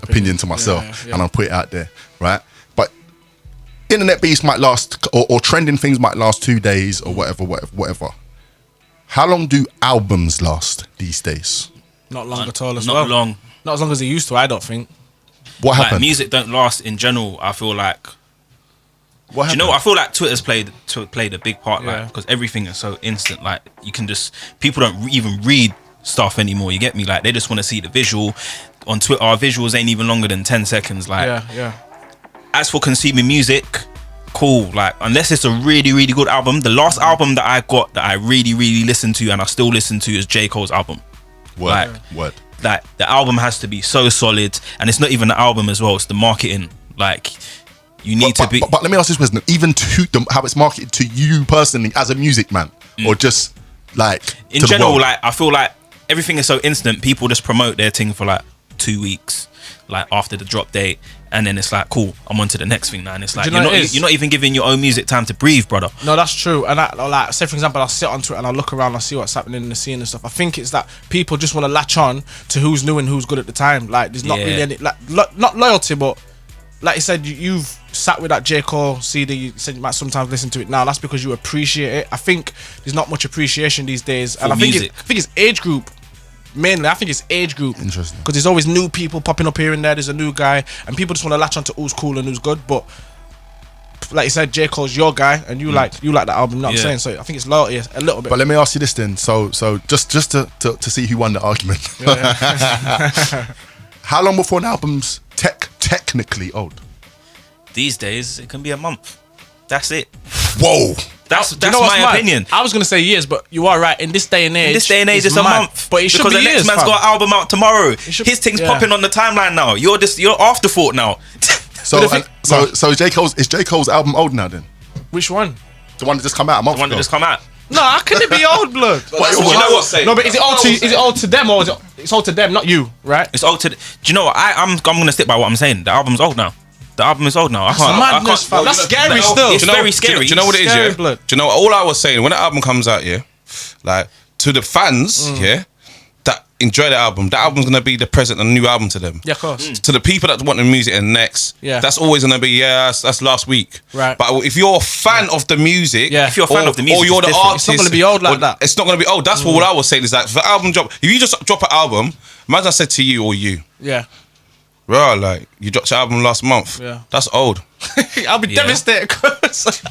opinion to myself, and I'll put it out there, right? But internet beefs might last, or trending things might last 2 days, or whatever. How long do albums last these days? Not long at all as Not well. long. Not as long as they used to, I don't think. What Like happened? music don't last in general. I feel like. What happened? Do you know what? I feel like Twitter's played a big part, Yeah. like, because everything is so instant. Like, you can just, people don't even read stuff anymore. You get me? Like, they just want to see the visual. On Twitter, our visuals ain't even longer than 10 seconds. Like, Yeah. as for consuming music, cool. Like, unless it's a really, really good album. The last album that I got that I really, really listened to and I still listen to is J. Cole's album. Word. Like, the album has to be so solid, and it's not even the album as well. It's the marketing. Like, you need to be. But let me ask this question: even to them, how it's marketed to you personally as a music man, or just like in to the general, world? like, I feel like everything is so instant. People just promote their thing for like 2 weeks, like after the drop date, and then it's like, cool, I'm on to the next thing now. And it's like, Do you know what it is? you're not even giving your own music time to breathe, brother. No, that's true. And I, like, say for example, I'll sit on Twitter and I'll look around, I'll see what's happening in the scene and stuff. I think it's that people just want to latch on to who's new and who's good at the time. Like, there's not really any, like, not loyalty, but like you said, you've sat with that J. Cole CD. You said you might sometimes listen to it now. That's because you appreciate it. I think there's not much appreciation these days, and I think it's age group. Mainly, I think it's age group. Interesting. Because there's always new people popping up here and there. There's a new guy, and people just want to latch on to who's cool and who's good. But like you said, J. Cole's your guy, and you like that album. You know what I'm saying? So I think it's loyalty a little bit. But let me ask you this then. So just to see who won the argument. How long before an album's technically old? These days, it can be a month. That's it. Whoa. That's You know what's my mad? opinion. I was gonna say years, but you are right. In this day and age, It's a mad. month. But it should because be the next years, man's fam. got an album out tomorrow. should- His thing's yeah. popping on the timeline now. You're afterthought now. So is J. Cole's album old now then? Which one? The one that just come out a month The one that ago. just come out. No, how can it be old, blood? That's what I was saying. No, but is it old to them, or it's old to them, not you, right? It's old to. Do you know what? I'm gonna stick by what I'm saying. The album's old now. The album is old now. That's madness, fam. That's scary still. It's very scary. Do you know what it is, Scary yeah? blood. Do you know what? All I was saying, when the album comes out, yeah, like to the fans, that enjoy the album. That album's gonna be the present and new album to them. Yeah, of course. To the people that want the music and next, that's always gonna be that's last week. Right. But if you're a fan of the music, if you're a fan of the music, or you're the artist, it's not gonna be old like that. It's not gonna be old. That's what I was saying is that for album drop, if you just drop an album, imagine I said to you or you, bro, like you dropped your album last month. Yeah, that's old. I'll be devastated.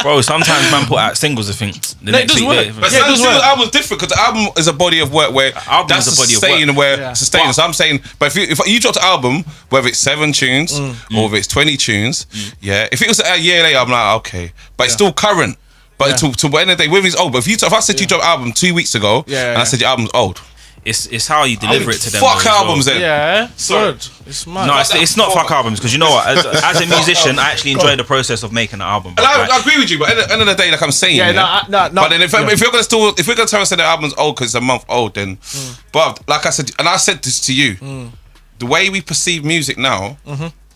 Bro, sometimes man put out singles. I think the next week. But the album's different because the album is a body of work where that's a body of work. Sustaining. So I'm saying, but if you dropped an album, whether it's 7 tunes or if it's 20 tunes, if it was a year later, I'm like, okay, but it's still current. But to the end of the day, whether it's old, but if I said you dropped an album 2 weeks ago, and I said your album's old. It's how you deliver it to them. Fuck albums then. Yeah, good. It's mad. No, it's not fuck albums because you know what? As a musician, I actually enjoy the process of making an album. And I agree with you, but at the end of the day, like I'm saying, no. But then if you're gonna if we're gonna tell us that the album's old because it's a month old, then, but like I said, and I said this to you, the way we perceive music now.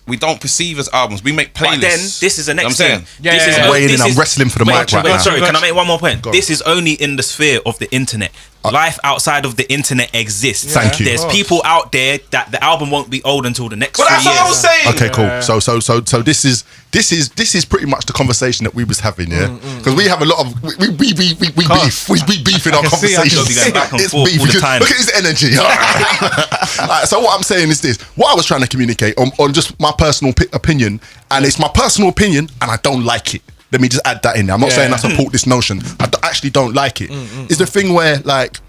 We don't perceive as albums. We make playlists. But then this is the next thing. I'm wrestling for the mic right now. Sorry, can I make one more point? This is only in the sphere of the internet. Life outside of the internet exists. Thank you. There's people out there that the album won't be old until the next 3 years. That's what I was saying. Okay, cool. So this is pretty much the conversation that we was having, because we have a lot of we beef in our conversations. It's beef. Look at his energy. Alright, so what I'm saying is this: what I was trying to communicate on just my personal opinion, and it's my personal opinion, and I don't like it. Let me just add that in there. I'm not saying I support this notion. I actually don't like it. It's the thing where, like,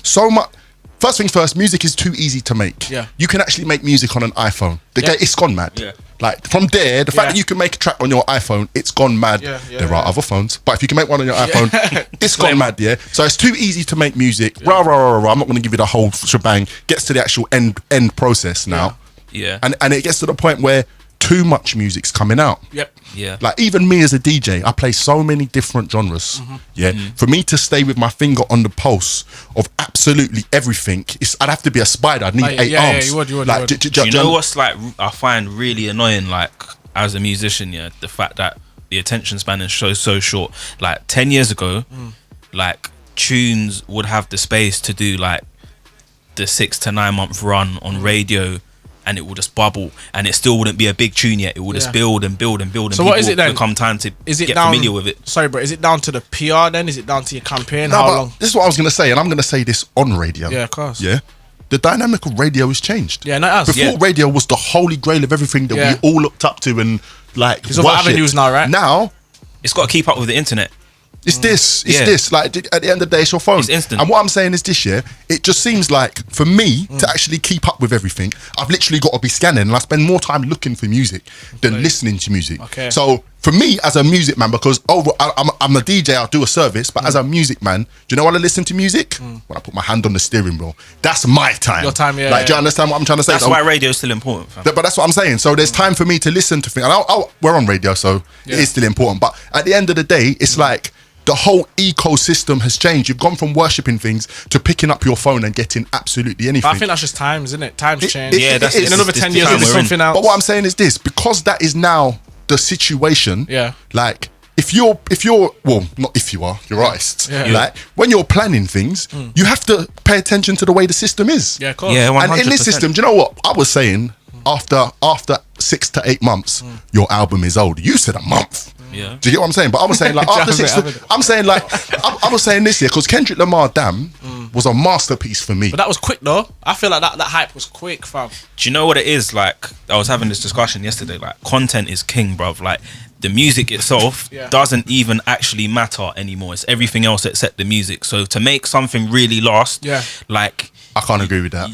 so much. First thing first, music is too easy to make. Yeah. You can actually make music on an iPhone. It's gone mad. Yeah. Like, from there, the fact that you can make a track on your iPhone, it's gone mad. There are other phones, but if you can make one on your iPhone, it's gone mad, So it's too easy to make music. I'm not going to give you the whole shebang. Gets to the actual end process now. And it gets to the point where too much music's coming out. Like, even me as a DJ, I play so many different genres. For me to stay with my finger on the pulse of absolutely everything, I'd have to be a spider. I'd need 8 arms. You would. Like, do you know what's like I find really annoying, like, as a musician, the fact that the attention span is so short. Like 10 years ago, like, tunes would have the space to do like the 6 to 9 month run on radio, and it will just bubble, and it still wouldn't be a big tune yet. It will just build and build and build, and so what is it then? Become time to get down, familiar with it. Sorry, bro, is it down to the PR then? Is it down to your campaign? No, How long? This is what I was going to say, and I'm going to say this on radio. Yeah, of course. Yeah. The dynamic of radio has changed. Yeah, no, it has. Before, radio was the holy grail of everything that we all looked up to and, like, there's other avenues now, right? Now, it's got to keep up with the internet. It's this. Like, at the end of the day, it's your phone. It's instant. And what I'm saying is this, it just seems like, for me, to actually keep up with everything, I've literally got to be scanning, and I spend more time looking for music than listening to music. Okay. So, for me, as a music man, because I'm a DJ, I'll do a service, but as a music man, do you know when I listen to music? When I put my hand on the steering wheel. That's my time. Your time, Like, do you understand what I'm trying to say? That's why radio is still important, fam. But that's what I'm saying. So there's time for me to listen to things. And we're on radio, so it is still important. But at the end of the day, it's like, the whole ecosystem has changed. You've gone from worshipping things to picking up your phone and getting absolutely anything. But I think that's just times, isn't it? Times change. That's in another 10 years, there's something else. But what I'm saying is this: because that is now the situation. Like, if you're well, not if you are, you're artists. Like, when you're planning things, you have to pay attention to the way the system is. Yeah, of course. Yeah, 100%. And in this system, do you know what I was saying? After 6 to 8 months, your album is old. You said a month. Yeah. Do you get what I'm saying? But I was saying, like, after 6 to, I'm saying, like, I was saying this year, because Kendrick Lamar Damn was a masterpiece for me. But that was quick though. I feel like that hype was quick, fam. Do you know what it is? Like, I was having this discussion yesterday. Like, content is king, bruv. Like, the music itself doesn't even actually matter anymore. It's everything else except the music. So to make something really last, like, I can't agree with that.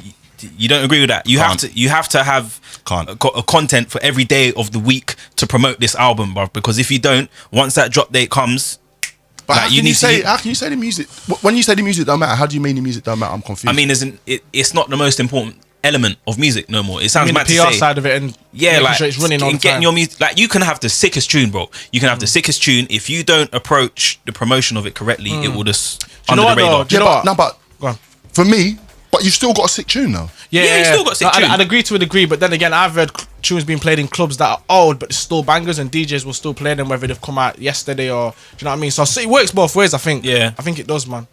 You don't agree with that? You have to have a content for every day of the week to promote this album, bruv. Because if you don't, once that drop date comes, but like, how can you say the music? When you say the music don't matter, how do you mean the music don't matter? I'm confused. I mean, it's not the most important element of music no more. It sounds mad to say. The PR side of it, and like, sure it's running on getting your music. Like, you can have the sickest tune, bro. You can have the sickest tune. If you don't approach the promotion of it correctly, it will just under the radar. Do you know what? No, but go on. For me. But you've still got a sick tune though. Yeah, you've still got a sick tune. I'd agree to a degree, but then again, I've heard tunes being played in clubs that are old, but still bangers, and DJs will still play them whether they've come out yesterday or, do you know what I mean? So it works both ways, I think. Yeah. I think it does, man.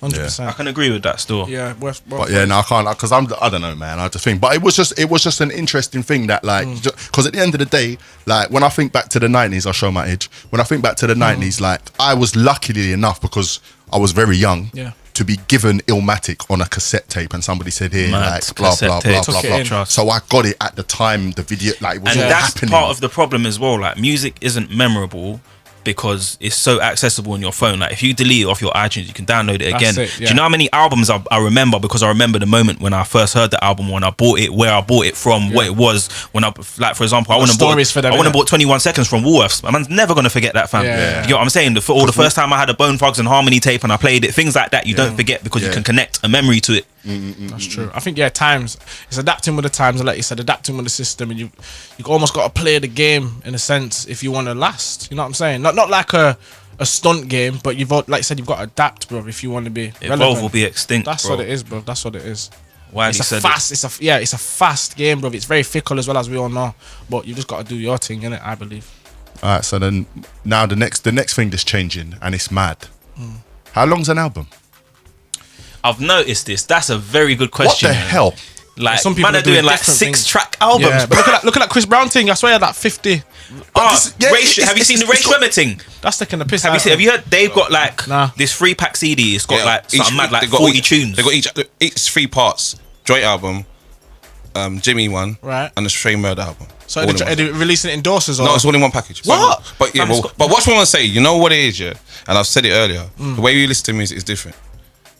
100%. I can agree with that still. Yeah, But yeah, no, I can't, because I don't know, man. I just think, but it was just an interesting thing that, like, because at the end of the day, like, when I think back to the 90s, I'll show my age. When I think back to the 90s, like, I was luckily enough, because I was very young, to be given Illmatic on a cassette tape, and somebody said, here, like, blah, blah, blah, blah, blah. So I got it at the time, the video, like, it was all that's happening. part of the problem as well. Like, music isn't memorable because it's so accessible on your phone. Like, if you delete it off your iTunes, you can download it again. Do you know how many albums I remember? Because I remember the moment when I first heard the album, when I bought it, where I bought it from, what it was. When I, like, for example, I wouldn't have bought 21 Seconds from Woolworths. My man's never gonna forget that, fam. You know what I'm saying? The first time I had a Bone Thugs and Harmony tape and I played it, things like that, you don't forget because you can connect a memory to it. That's true. I think times, it's adapting with the times, like you said, adapting with the system, and you almost got to play the game in a sense if you want to last. You know what I'm saying? Not like a stunt game, but like you said, you've got to adapt, bro. If you want to be evolve relevant. or be extinct. That's what it is, bro. That's what it is. It's a fast game, bro. It's very fickle as well, as we all know. But you just got to do your thing, innit? I believe. All right. So then, now the next thing that's changing, and it's mad. How long's an album? I've noticed this. That's a very good question. What the hell? Like, some people man are doing like 6-track albums. Yeah, but look at that Chris Brown thing. I swear that 50. Have you seen the Ray Schwemmer thing? That's taking the piss. Have you heard? They've got like this 3-pack CD. It's got like something mad, like 40 tunes. They got each 3 parts. Joint album, Jimmy one, right, and the Stray Murder album. So are they releasing it in doses? No, it's all in one package. What? But yeah, but what I want to say, you know what it is, yeah. And I've said it earlier. The way you listen to music is different.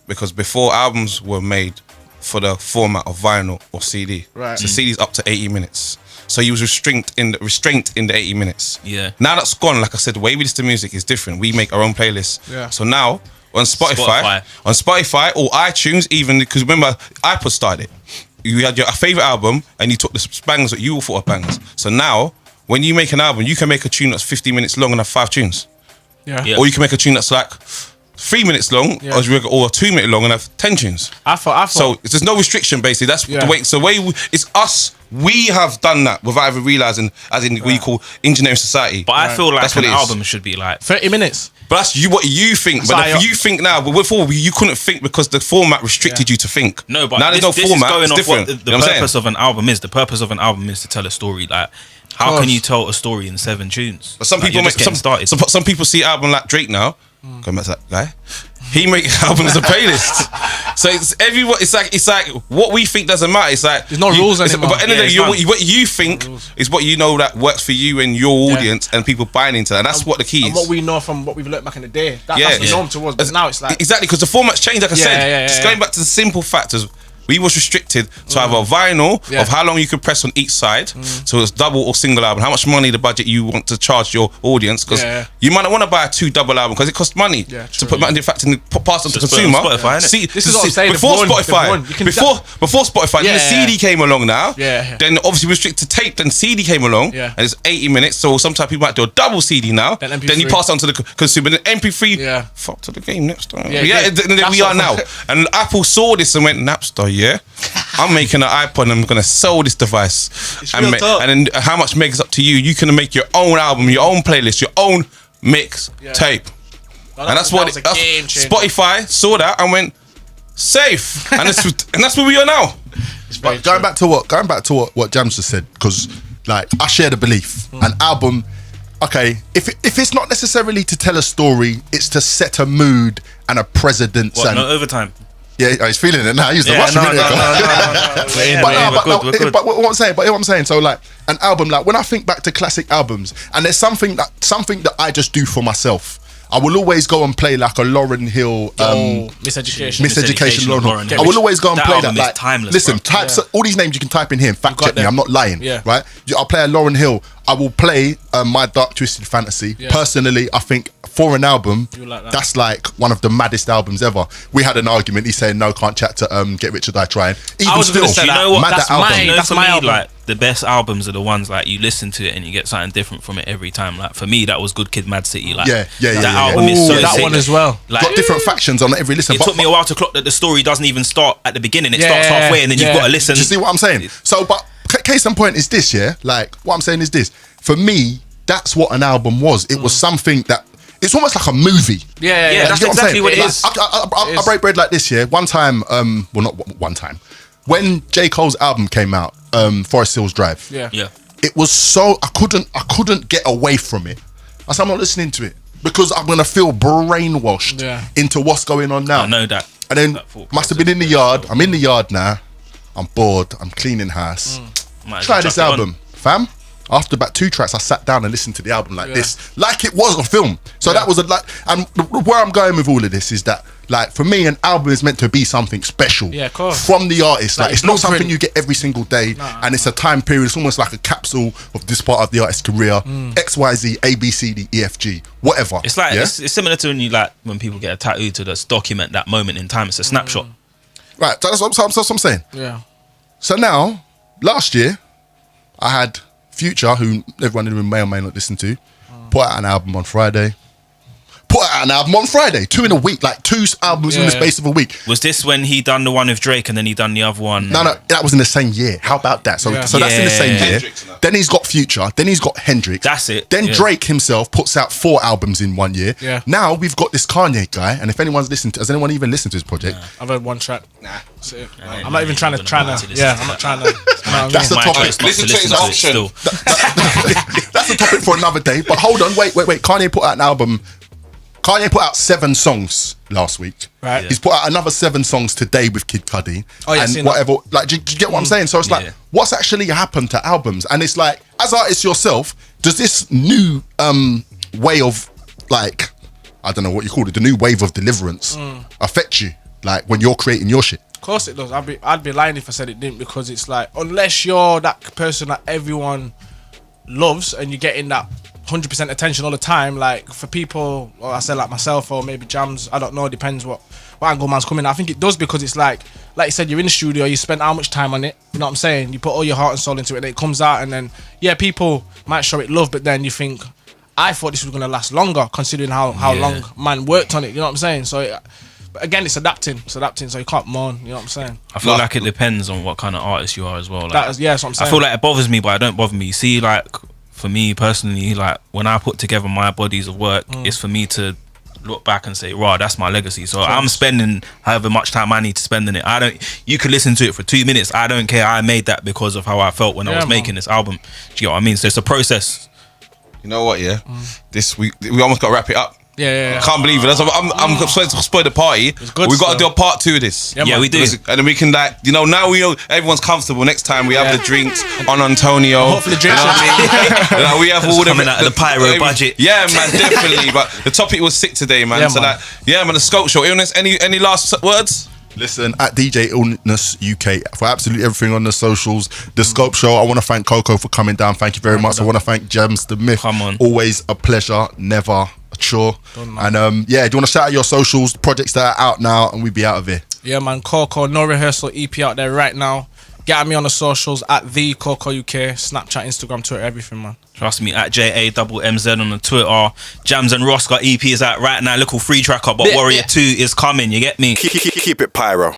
Because before, albums were made for the format of vinyl or CD. Right. So CD's up to 80 minutes. So you was restraint in the 80 minutes. Yeah. Now that's gone, like I said, the way we listen to music is different. We make our own playlists. Yeah. So now on Spotify or iTunes, even, because remember, iPod started. You had your favorite album and you took the bangers that you all thought were bangers. So now, when you make an album, you can make a tune that's 50 minutes long and have 5 tunes. Yeah. Or you can make a tune that's like 3 minutes long, or 2 minute long, and have 10 tunes. I thought. So there's no restriction, basically. That's the way. So it's us. We have done that without even realizing, as in what you call engineering society. But I feel like that's an album should be like 30 minutes. But that's what you think. But if you think now, but before you couldn't think because the format restricted you to think. No, but now there's no format. Going it's off different. what the purpose of an album is. The purpose of an album is to tell a story. Like, how can you tell a story in 7 tunes? But some people some people see an album like Drake now. Going back to that guy, he makes albums as a playlist. So it's like what we think doesn't matter. It's like there's no rules anymore. But at the end of the day, what you think is what you know that works for you and your audience, and people buying into that. And that's what the key is. And what we know from what we've learned back in the day. That's the norm to us. But now it's like exactly, because the format's changed. Like I said, just going back to the simple factors. We was restricted to have a vinyl of how long you could press on each side. So it's double or single album. How much money the budget you want to charge your audience? Because you might not want to buy a 2 double album because it costs money to put in fact pass on to consumer. Spotify, see, this is what I'm saying. Before Spotify, when the CD came along now, then obviously restricted to tape. Then CD came along, and it's 80 minutes. So sometimes people might do a double CD now. Then you pass on to the consumer. Then MP3, fuck to the game, Napster. Then we are now. And Apple saw this and went, Napster. Yeah, I'm making an iPod and I'm gonna sell this device. And then how much makes up to you? You can make your own album, your own playlist, your own mix tape. And that's Spotify saw that and went safe. And that's where we are now. But going back to what Jammz just said, because like I share the belief. An album, okay, if it's not necessarily to tell a story, it's to set a mood and a precedence. What, no overtime? Yeah, he's feeling it now. He's the rush minute. But what I'm saying, so like an album, like when I think back to classic albums, and there's something that I just do for myself. I will always go and play like a Lauryn Hill, Miseducation Lauryn Hill. I will always go and play that. Like, timeless, listen, all these names you can type in here. Fact check me. I'm not lying. Right? I'll play a Lauryn Hill. I will play My Dark Twisted Fantasy. Personally, I think for an album, that's like one of the maddest albums ever. We had an argument. He's saying no, can't chat to Get Rich or Die Trying. Even still, you know what? That's my album. Like, the best albums are the ones like you listen to it and you get something different from it every time. Like for me, that was Good Kid, Mad City. Like that album is so that sick. one as well. Like, got different factions on every listen. It took me a while to clock that the story doesn't even start at the beginning. It starts halfway and then you've got to listen. Do you see what I'm saying? So, but case in point is this, like what I'm saying is this. For me, that's what an album was. It was something that it's almost like a movie. Yeah, You that's get what I'm exactly saying? what it Like, is. I break bread like this, yeah. One time, well, not one time, when J. Cole's album came out, Forest Hills Drive. Yeah. It was so I couldn't get away from it. I said I'm not listening to it because I'm gonna feel brainwashed into what's going on now. I know that. And then that thought must have been in the yard. I'm in the yard now. I'm bored. I'm cleaning house. Might as Try well this chuck it on. album, fam. After about 2 tracks, I sat down and listened to the album like this, like it was a film. So that was and where I'm going with all of this is that, like, for me, an album is meant to be something special. Yeah, of course. From the artist. Like, it's not blueprint. something you get every single day, and it's a time period. It's almost like a capsule of this part of the artist's career. X, Y, Z, A, B, C, D, E, F, G, whatever. It's like it's similar to when people get a tattoo to just document that moment in time. It's a snapshot. Right, so that's what I'm saying. Yeah. So now, last year, I had Future, who everyone in the room may or may not listen to, put out an album on Friday. 2 in a week, like 2 albums in the space of a week. Was this when he done the one with Drake and then he done the other one? No, that was in the same year. How about that? So that's in the same year. Hendrix and that. Then he's got Future. Then he's got Hendrix. That's it. Then Yeah. Drake himself puts out 4 albums in 1 year. Yeah. Now we've got this Kanye guy, and if anyone's listened to, has anyone even listened to his project? I've heard 1 track. That's it. ain't I'm not even trying to. listen to this. Yeah, I'm not trying to. That's the My topic. choice not Listen to to his listen to it option. still. That's the topic for another day. But hold on, wait. Kanye put out an album. Kanye put out 7 songs last week. Right. Yeah. He's put out another 7 songs today with Kid Cudi. Oh, yeah, and seen whatever. Like, do you get what I'm saying? So it's like, Yeah. what's actually happened to albums? And it's like, as artists yourself, does this new way of, like, I don't know what you call it, the new wave of deliverance affect you? Like, when you're creating your shit? Of course it does. I'd be lying if I said it didn't, because it's like, unless you're that person that everyone loves and you're getting that 100% attention all the time, like, for people, or I said like myself or maybe Jammz, I don't know, it depends what angle man's coming. I think it does, because it's like you said, you're in the studio, you spend how much time on it, you know what I'm saying, you put all your heart and soul into it, and it comes out, and then people might show it love, but then you think, I thought this was going to last longer, considering how long man worked on it, you know what I'm saying? So but again, it's adapting, so you can't moan, you know what I'm saying? I feel like it depends on what kind of artist you are as well. Like, That's what I'm saying. I feel like it bothers me, but it don't bother me. See, like, for me personally, like, when I put together my bodies of work, it's for me to look back and say, "Raw, that's my legacy." So I'm spending however much time I need to spend in it. You could listen to it for 2 minutes. I don't care. I made that because of how I felt when I was making this album. Do you know what I mean? So it's a process. You know what? Yeah, this we almost got to wrap it up. Yeah. I can't believe it. I'm supposed to spoil the party. good We've got to still. do a part 2 of this. Yeah, Yeah, man. we do. And then we can, like, now we know everyone's comfortable. Next time we have the drinks on Antonio. Hopefully drinks You know what I mean? Like, we have all the coming out of the Pyro budget. Yeah, man, definitely. But the topic was sick today, man. Yeah, So man. the Scope Show. Illness. Any last words? Listen, at DJ Illness UK for absolutely everything on the socials. The Scope Show. I want to thank Coco for coming down. Thank you very much. I want to thank Jammz the Myth. Come on. Always a pleasure, never a chore. And do you want to shout out your socials, the projects that are out now, and we be out of here. Yeah, man, Coco, No Rehearsal EP out there right now. Get at me on the socials at the Coco UK, Snapchat, Instagram, Twitter, everything, man. Trust me, at JAMMZ on the Twitter. Jammz and Ross got EPs out right now. Little free tracker, but Warrior 2 is coming. You get me? Keep it pyro.